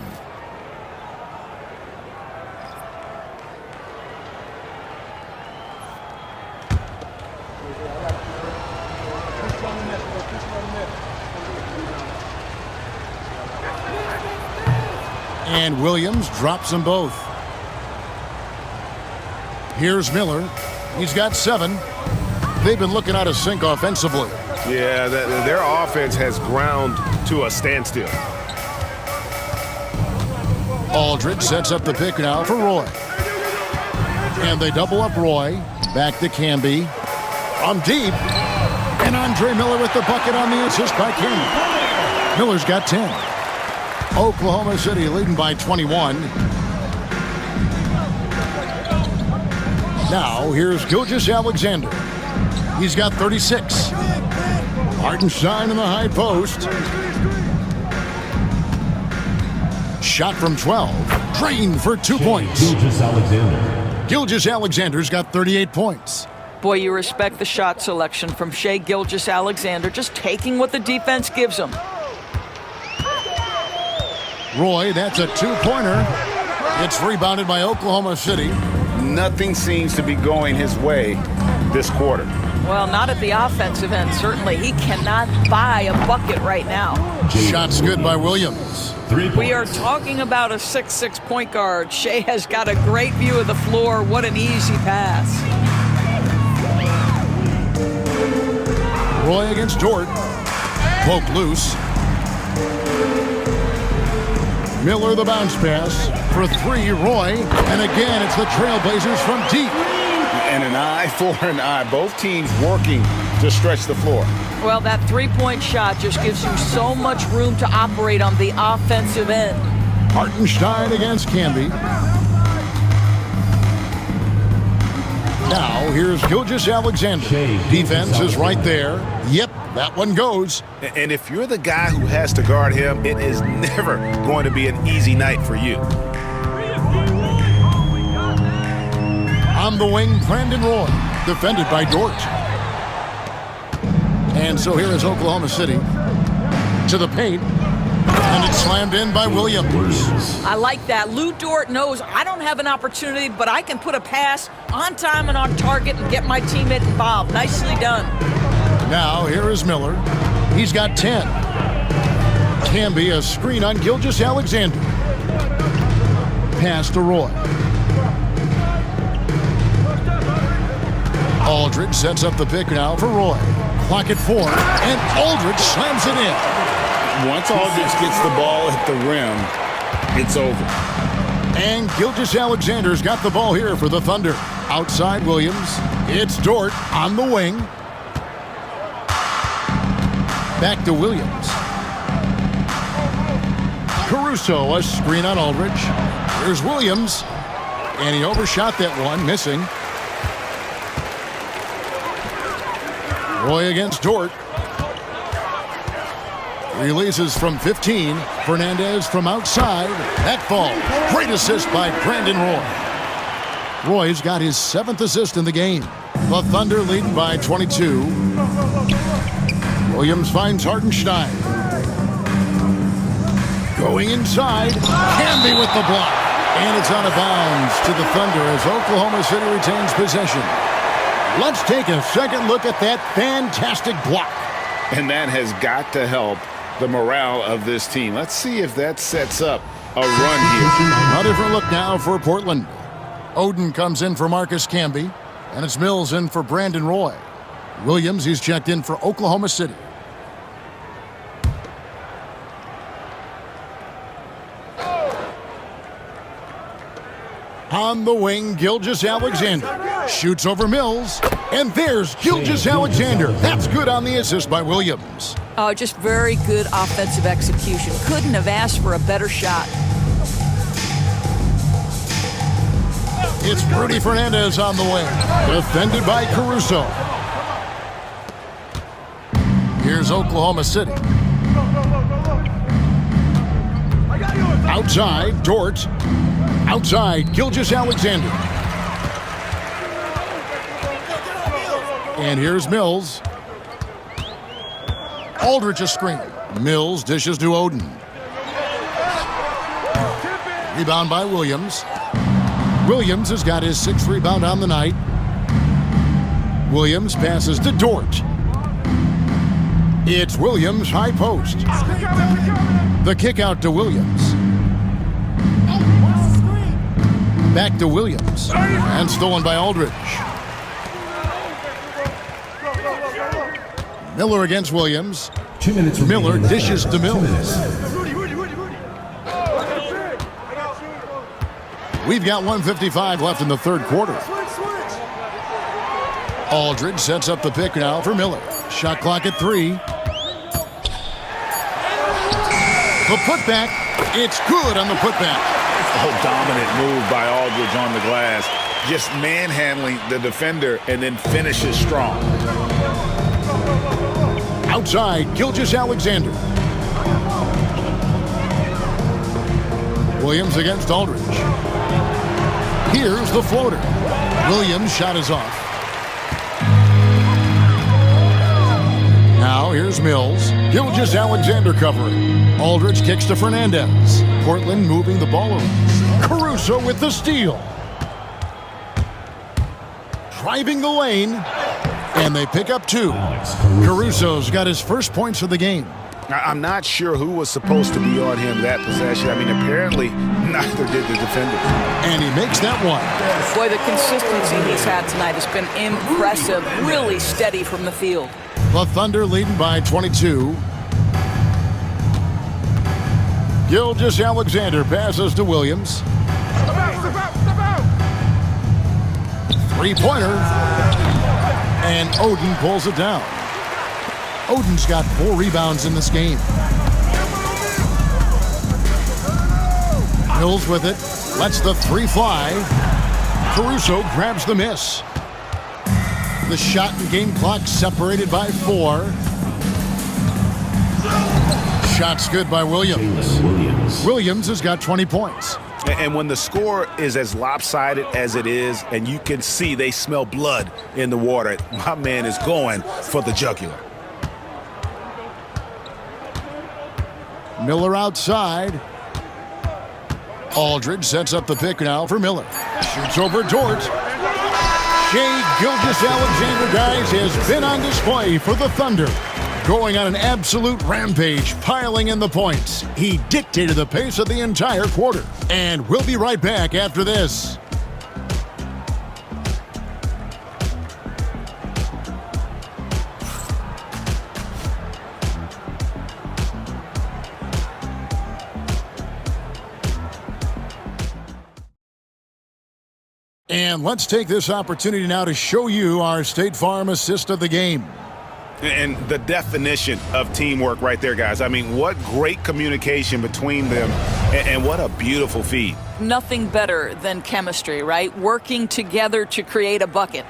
And Williams drops them both. Here's Miller. He's got 7. They've been looking out of sync offensively. Yeah, their offense has ground to a standstill. Aldridge sets up the pick now for Roy. And they double up Roy. Back to Camby. From deep. And Andre Miller with the bucket on the assist by Camby. Miller's got 10. Oklahoma City leading by 21. Now, here's Gilgeous-Alexander. He's got 36. Hartenstein in the high post. Shot from 12. Drained for 2 points. Gilgeous-Alexander's got 38 points. Boy, you respect the shot selection from Shai Gilgeous-Alexander, just taking what the defense gives him. Roy, that's a 2-pointer. It's rebounded by Oklahoma City. Nothing seems to be going his way this quarter. Well, not at the offensive end, certainly. He cannot buy a bucket right now. Shot's good by Williams. We are talking about a 6'6" point guard. Shai has got a great view of the floor. What an easy pass. Roy against Dort. Poke loose. Miller the bounce pass. For 3, Roy. And again, it's the Trailblazers from deep. And an eye for an eye. Both teams working to stretch the floor. Well, that 3-point shot just gives you so much room to operate on the offensive end. Hartenstein against Camby. Now, here's Gilgeous-Alexander. Defense is right there. Yep, that one goes. And if you're the guy who has to guard him, it is never going to be an easy night for you. On the wing, Brandon Roy, defended by Dort. And so here is Oklahoma City to the paint. And it's slammed in by Williams. I like that. Lou Dort knows I don't have an opportunity, but I can put a pass on time and on target and get my teammate involved. Nicely done. Now, here is Miller. He's got 10. Can be a screen on Gilgeous-Alexander. Pass to Roy. Aldridge sets up the pick now for Roy. Clock at 4, and Aldridge slams it in. Once Aldridge gets the ball at the rim, it's over. And Gilgeous-Alexander's got the ball here for the Thunder. Outside Williams. It's Dort on the wing. Back to Williams. Caruso, a screen on Aldridge. Here's Williams. And he overshot that one, missing. Roy against Dort. Releases from 15. Fernandez from outside. That ball. Great assist by Brandon Roy. Roy's got his 7th assist in the game. The Thunder leading by 22. Williams finds Hartenstein. Going inside. Camby with the block. And it's out of bounds to the Thunder as Oklahoma City retains possession. Let's take a second look at that fantastic block. And that has got to help the morale of this team. Let's see if that sets up a run here. A different look now for Portland. Oden comes in for Marcus Camby, and it's Mills in for Brandon Roy. Williams, he's checked in for Oklahoma City. On the wing, Gilgeous-Alexander shoots over Mills, and there's Gilgeous-Alexander. That's good on the assist by Williams. Oh, just very good offensive execution. Couldn't have asked for a better shot. It's Rudy Fernandez on the wing, defended by Caruso. Here's Oklahoma City. Outside, Dort. Outside, Gilgeous-Alexander. And here's Mills. Aldridge a screen. Mills dishes to Oden. Rebound by Williams. Williams has got his 6th rebound on the night. Williams passes to Dort. It's Williams high post. The kick out to Williams. Back to Williams. And stolen by Aldridge. Miller against Williams. 2 minutes. Miller dishes to Mills. We've got 1:55 left in the third quarter. Aldridge sets up the pick now for Miller. Shot clock at 3. The putback. It's good on the putback. Oh, dominant move by Aldridge on the glass. Just manhandling the defender and then finishes strong. Outside, Gilgeous-Alexander. Williams against Aldridge. Here's the floater. Williams' shot is off. Now here's Mills. Gilgeous-Alexander covering. Aldridge kicks to Fernandez. Portland moving the ball around. Caruso with the steal. Driving the lane. And they pick up 2. Caruso's got his first points of the game. I'm not sure who was supposed to be on him that possession. I mean, apparently neither did the defender. And he makes that one. Boy, the consistency he's had tonight has been impressive. Really steady from the field. The Thunder leading by 22. Gilgeous-Alexander passes to Williams. Three-pointer. And Oden pulls it down. Oden's got 4 rebounds in this game. Mills with it. Lets the 3 fly. Caruso grabs the miss. The shot and game clock separated by 4. Shot's good by Williams. Williams has got 20 points. And when the score is as lopsided as it is, and you can see they smell blood in the water, my man is going for the jugular. Miller outside. Aldridge sets up the pick now for Miller. Shoots over Dort. Shai Gilgeous-Alexander, guys, has been on display for the Thunder. going on an absolute rampage, piling in the points. He dictated the pace of the entire quarter. And we'll be right back after this. And let's take this opportunity now to show you our State Farm assist of the game. And the definition of teamwork right there, guys. I mean, what great communication between them, and what a beautiful feed. Nothing better than chemistry, right? Working together to create a bucket.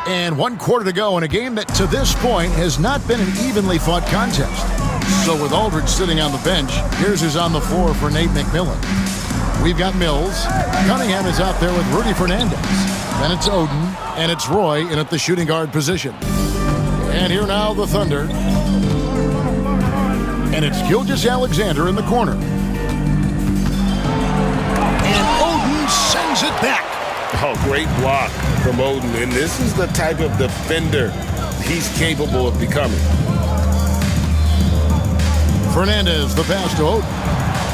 And 1 quarter to go in a game that to this point has not been an evenly fought contest. So with Aldridge sitting on the bench, here's who's on the floor for Nate McMillan. We've got Mills. Cunningham is out there with Rudy Fernandez. Then it's Oden, and it's Roy in at the shooting guard position. And here now the Thunder. And it's Gilgeous-Alexander in the corner. And Oden sends it back. Oh, great block from Oden. And this is the type of defender he's capable of becoming. Fernandez, the pass to Oden.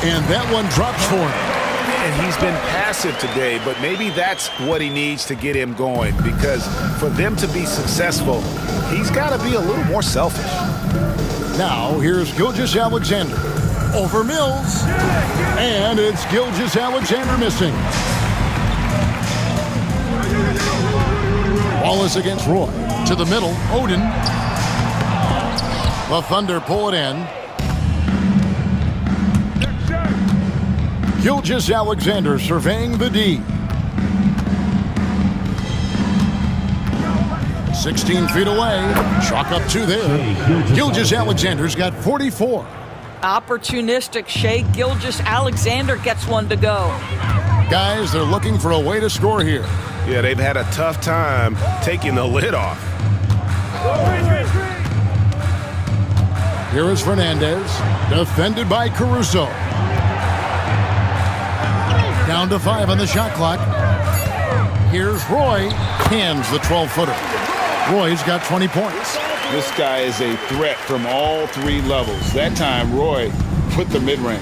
And that one drops for him. And he's been passive today, but maybe that's what he needs to get him going, because for them to be successful, he's got to be a little more selfish. Now, here's Gilgeous-Alexander over Mills. And it's Gilgeous-Alexander missing. Wallace against Roy. To the middle, Oden. The Thunder pull it in. Gilgeous-Alexander surveying the D. 16 feet away. Chalk up 2 there. Gilgeous-Alexander's got 44. Opportunistic Shai Gilgeous-Alexander gets one to go. Guys, they're looking for a way to score here. Yeah, they've had a tough time taking the lid off. Here is Fernandez, defended by Caruso. Down to 5 on the shot clock. Here's Roy, hands the 12-footer. Roy's got 20 points. This guy is a threat from all 3 levels. That time, Roy put the mid-range.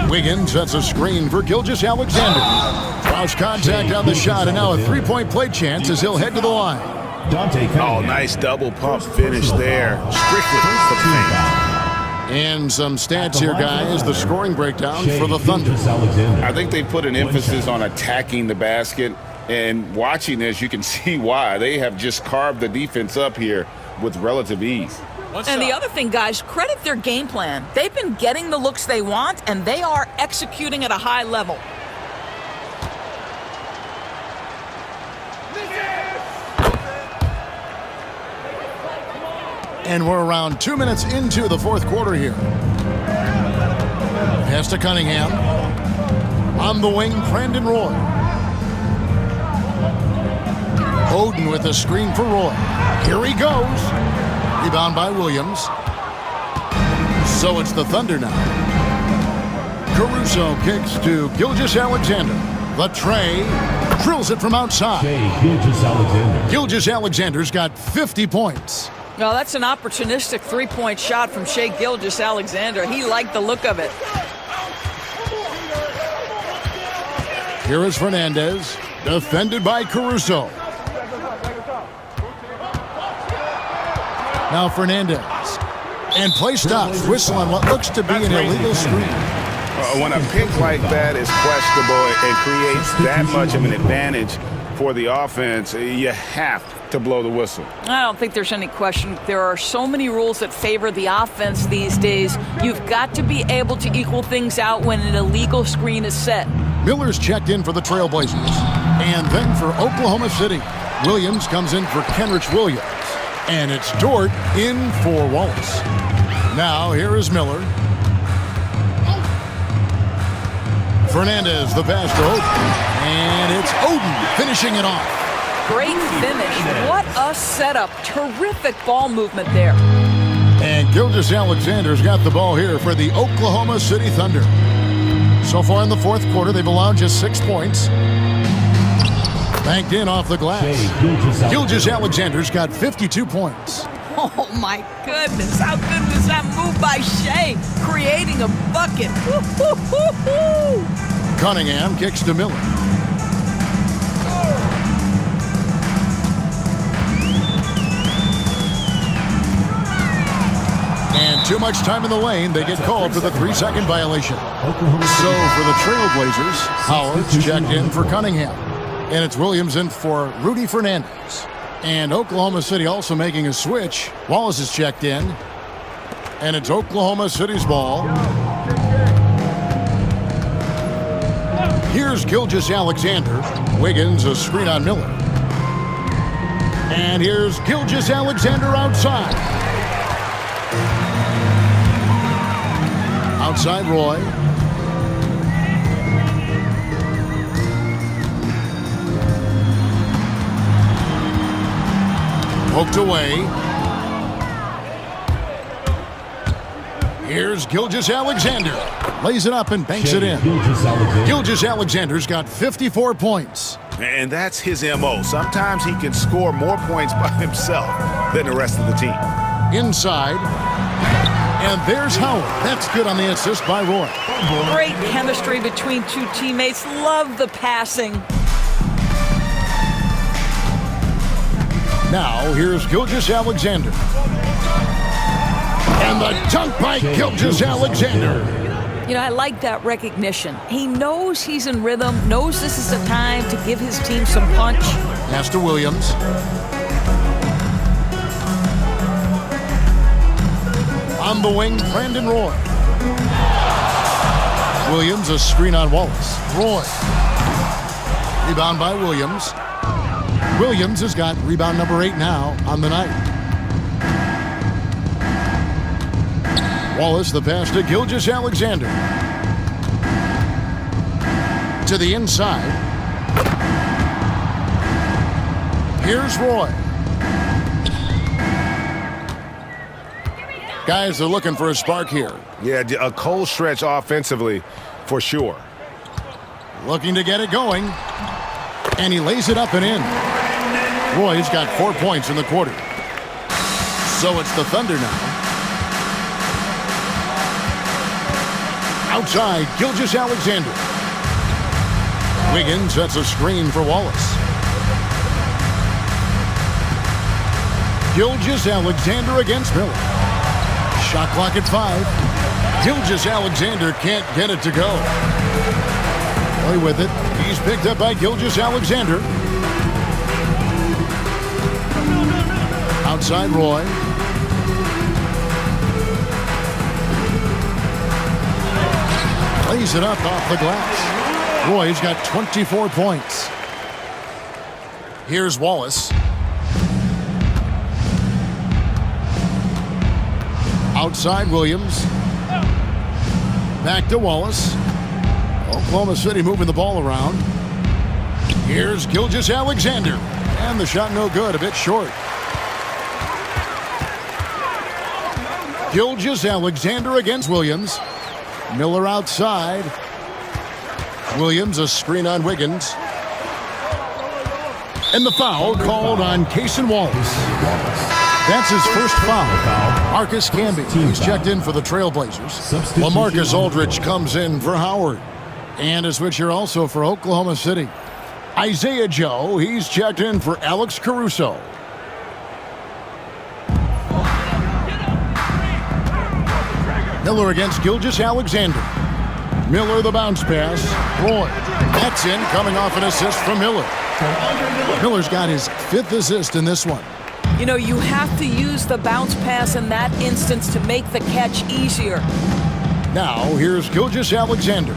Wiggins sets a screen for Gilgeous-Alexander. Draws contact on the shot, and now a 3-point play chance as he'll head to the line. Oh, nice double pump finish there. Strictly for the paint. And some stats here, guys. The scoring breakdown for the Thunder. I think they put an emphasis on attacking the basket, and watching this, you can see why. They have just carved the defense up here with relative ease. And the other thing, guys, credit their game plan. They've been getting the looks they want, and they are executing at a high level. And we're around 2 minutes into the 4th quarter here. Pass to Cunningham. On the wing, Brandon Roy. Oden with a screen for Roy. Here he goes. Rebound by Williams. So it's the Thunder now. Caruso kicks to Gilgeous-Alexander. The tray. Drills it from outside. Gilgeous-Alexander's got 50 points. Well, that's an opportunistic 3-point shot from Shai Gilgeous-Alexander. He liked the look of it. Here is Fernandez, defended by Caruso. Now Fernandez. And play stops. Whistle on what looks to be an illegal screen. When a pick like that is questionable and creates that much of an advantage for the offense, you have to blow the whistle. I don't think there's any question. There are so many rules that favor the offense these days. You've got to be able to equal things out when an illegal screen is set. Miller's checked in for the Trailblazers. And then for Oklahoma City, Williams comes in for Kenrich Williams. And it's Dort in for Wallace. Now here is Miller. Fernandez, the pass to Oden. And it's Oden finishing it off. Great finish. What a setup. Terrific ball movement there. And Gilgeous-Alexander's got the ball here for the Oklahoma City Thunder. So far in the 4th quarter, they've allowed just 6 points. Banked in off the glass. Gilgeous-Alexander's got 52 points. Oh, my goodness. How good was that move by Shea, creating a bucket? Woo-hoo-hoo-hoo. Cunningham kicks to Miller. And too much time in the lane. They get called for the 3-second violation. So for the Trailblazers, Howard's checked in for Cunningham. And it's Williams in for Rudy Fernandez. And Oklahoma City also making a switch. Wallace is checked in. And it's Oklahoma City's ball. Here's Gilgeous-Alexander. Wiggins, a screen on Miller. And here's Gilgeous-Alexander outside. Outside Roy. Poked away. Here's Gilgeous-Alexander. Lays it up and banks it in. Gilgeous-Alexander's got 54 points. And that's his MO. Sometimes he can score more points by himself than the rest of the team. Inside. And there's Howard. That's good on the assist by Roy. Great chemistry between two teammates. Love the passing. Now, here's Gilgeous-Alexander. And the dunk by Gilgeous-Alexander. You know, I like that recognition. He knows he's in rhythm, knows this is the time to give his team some punch. Pass to Williams. On the wing, Brandon Roy. Williams, a screen on Wallace. Roy. Rebound by Williams. Williams has got rebound number 8 now on the night. Wallace, the pass to Gilgeous-Alexander. To the inside. Here's Roy. Guys are looking for a spark here. Yeah, a cold stretch offensively for sure. Looking to get it going. And he lays it up and in. Roy's got 4 points in the quarter. So it's the Thunder now. Outside, Gilgeous-Alexander. Wiggins sets a screen for Wallace. Gilgeous-Alexander against Miller. Shot clock at 5. Gilgeous-Alexander can't get it to go. Play with it. He's picked up by Gilgeous-Alexander. Outside Roy. Lays it up off the glass. Roy's got 24 points. Here's Wallace. Outside Williams. Back to Wallace. Oklahoma City moving the ball around. Here's Gilgeous-Alexander. And the shot no good, a bit short. Gilgeous-Alexander against Williams. Miller outside. Williams, a screen on Wiggins. And the foul called on Cason Wallace. That's his first foul. Marcus Camby, he's checked in for the Trailblazers. LaMarcus Aldridge comes in for Howard. And a switch here also for Oklahoma City. Isaiah Joe, he's checked in for Alex Caruso. Miller against Gilgeous-Alexander. Miller the bounce pass. Roy. That's in, coming off an assist from Miller. Miller's got his 5th assist in this one. You know, you have to use the bounce pass in that instance to make the catch easier. Now, here's Gilgeous-Alexander.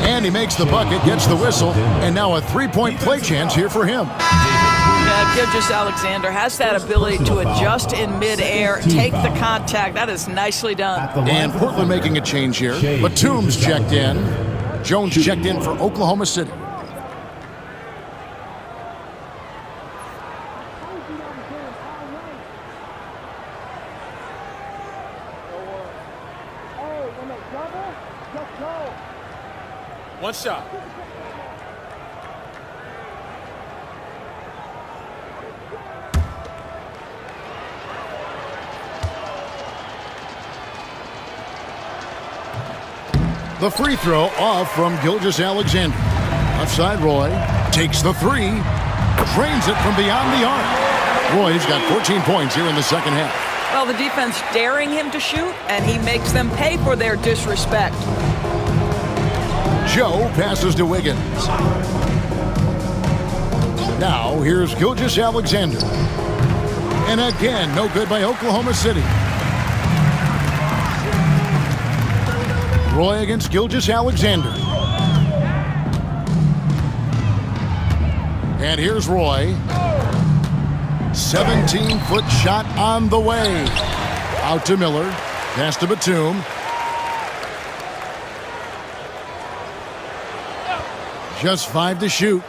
And he makes the bucket, gets the whistle, and now a 3-point play chance here for him. Yeah, Gilgeous-Alexander has that ability to adjust in midair, take the contact. That is nicely done. And Portland making a change here. Batum's checked in. Jones checked in for Oklahoma City. One shot. The free throw off from Gilgeous-Alexander. Left side, Roy takes the three, drains it from beyond the arc. Roy's got 14 points here in the second half. Well, the defense daring him to shoot, and he makes them pay for their disrespect. Joe passes to Wiggins. Now, here's Gilgeous-Alexander. And again, no good by Oklahoma City. Roy against Gilgeous-Alexander. And here's Roy. 17-foot shot on the way. Out to Miller. Pass to Batum. Just 5 to shoot.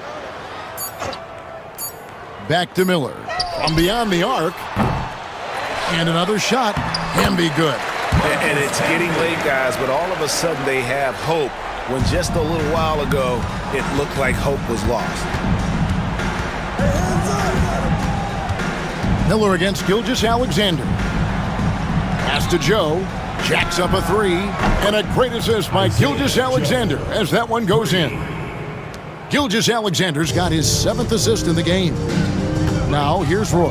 Back to Miller. From beyond the arc. And another shot. Can be good. And it's getting late, guys, but all of a sudden they have hope when just a little while ago it looked like hope was lost. Miller against Gilgeous-Alexander. Pass to Joe. Jacks up a three. And a great assist by Gilgeous-Alexander as that one goes in. Gilgeous-Alexander's got his 7th assist in the game. Now here's Roy.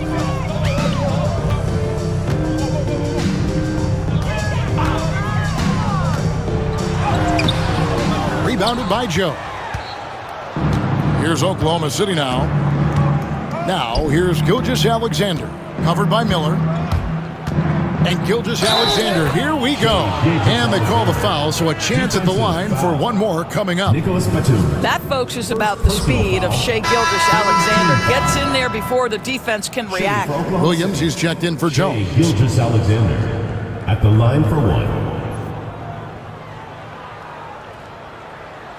Rebounded by Joe. Here's Oklahoma City now. Now here's Gilgeous-Alexander. Covered by Miller. And Gilgeous-Alexander, here we go. And they call the foul, so a chance at the line for one more coming up. That, folks, is about the speed of Shai Gilgeous-Alexander. Gets in there before the defense can react. Williams, he's checked in for Jones. Gilgeous-Alexander at the line for one.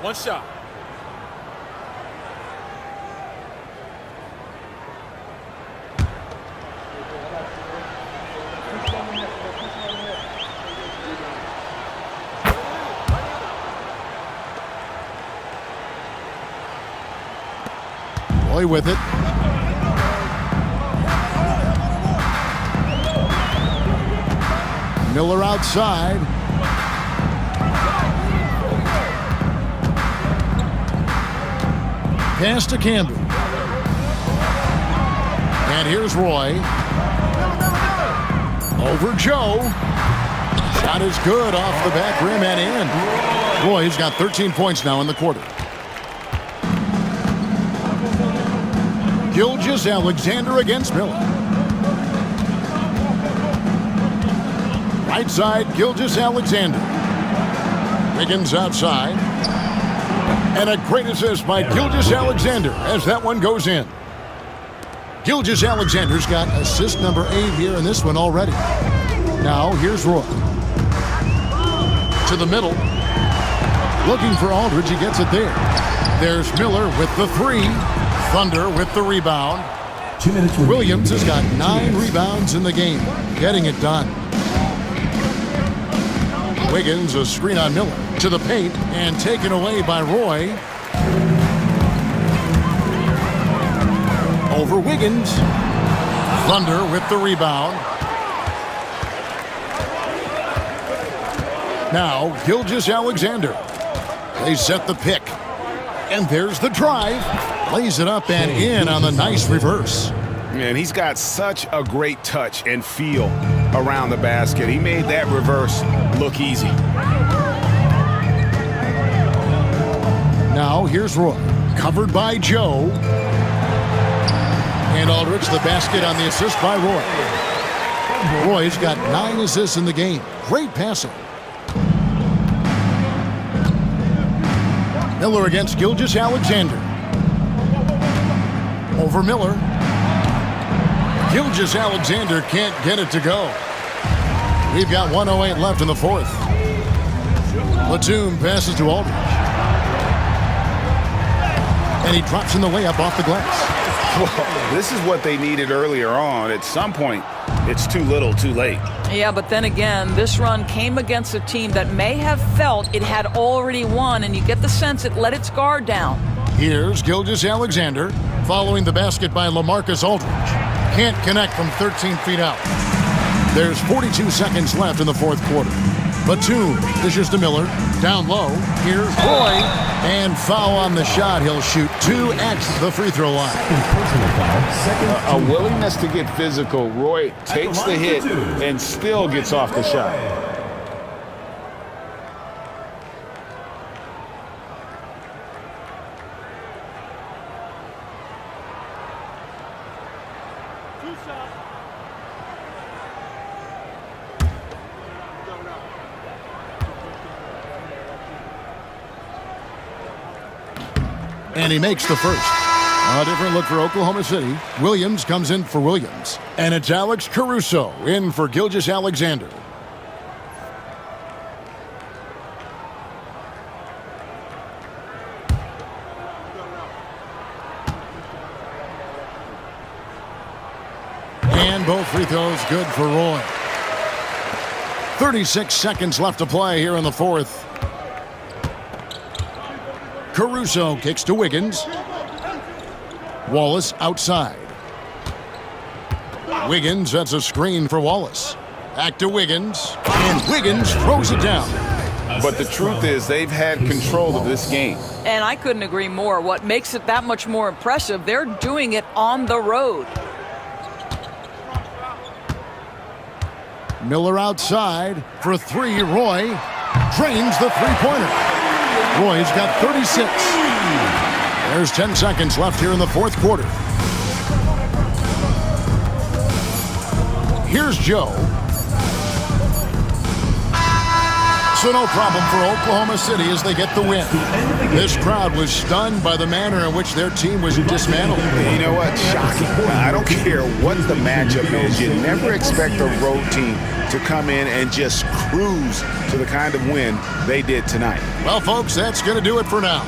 One shot. Roy with it. Miller outside. Pass to Campbell. And here's Roy. Over Joe. Shot is good off the back rim and in. Roy's got 13 points now in the quarter. Gilgeous-Alexander against Miller. Right side, Gilgeous-Alexander. Wiggins outside. And a great assist by Gilgeous-Alexander as that one goes in. Gilgeous-Alexander's got assist number 8 here in this one already. Now here's Roy. To the middle. Looking for Aldridge, he gets it there. There's Miller with the three. Thunder with the rebound. 2 minutes remaining. Williams has got 9 rebounds in the game, getting it done. Wiggins, a screen on Miller. To the paint and taken away by Roy. Over Wiggins. Thunder with the rebound. Now Gilgeous-Alexander. They set the pick. And there's the drive. Lays it up and in on the nice reverse. Man, he's got such a great touch and feel around the basket. He made that reverse look easy. Now here's Roy. Covered by Joe. And Aldridge the basket on the assist by Roy. Roy's got 9 assists in the game. Great passing. Miller against Gilgeous-Alexander. Over Miller. Gilgeous-Alexander can't get it to go. We've got 1:08 left in the fourth. Batum passes to Aldridge. And he drops in the layup off the glass. Well, this is what they needed earlier on. At some point, it's too little, too late. Yeah, but then again, this run came against a team that may have felt it had already won, and you get the sense it let its guard down. Here's Gilgeous-Alexander following the basket by LaMarcus Aldridge. Can't connect from 13 feet out. There's 42 seconds left in the fourth quarter. Batum dishes to Miller. Down low. Here's Roy. And foul on the shot. He'll shoot 2 at the free throw line. A willingness to get physical. Roy takes the hit and still gets off the shot. And he makes the first. A different look for Oklahoma City. Williams comes in for Williams. And it's Alex Caruso in for Gilgeous-Alexander. And both free throws good for Roy. 36 seconds left to play here in the fourth. Caruso kicks to Wiggins. Wallace outside. Wiggins sets a screen for Wallace. Back to Wiggins. And Wiggins throws it down. But the truth is they've had control of this game. And I couldn't agree more. What makes it that much more impressive, they're doing it on the road. Miller outside for 3. Roy drains the three-pointer. Roy's got 36. There's 10 seconds left here in the fourth quarter. Here's Joe. So no problem for Oklahoma City as they get the win. This crowd was stunned by the manner in which their team was dismantled. You know what? Shocking. I don't care what the matchup is. You never expect a road team to come in and just cruise to the kind of win they did tonight. Well, folks, that's going to do it for now.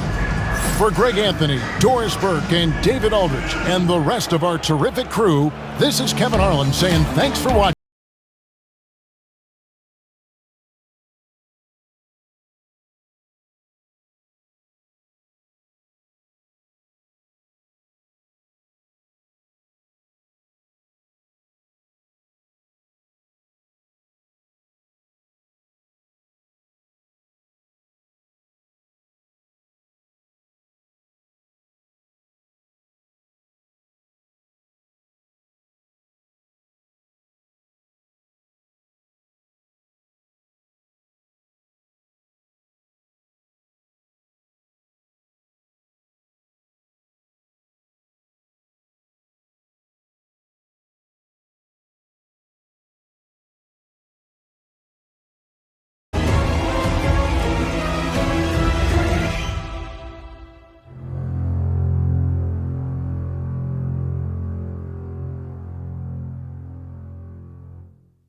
For Greg Anthony, Doris Burke, and David Aldridge, and the rest of our terrific crew, this is Kevin Harlan saying thanks for watching.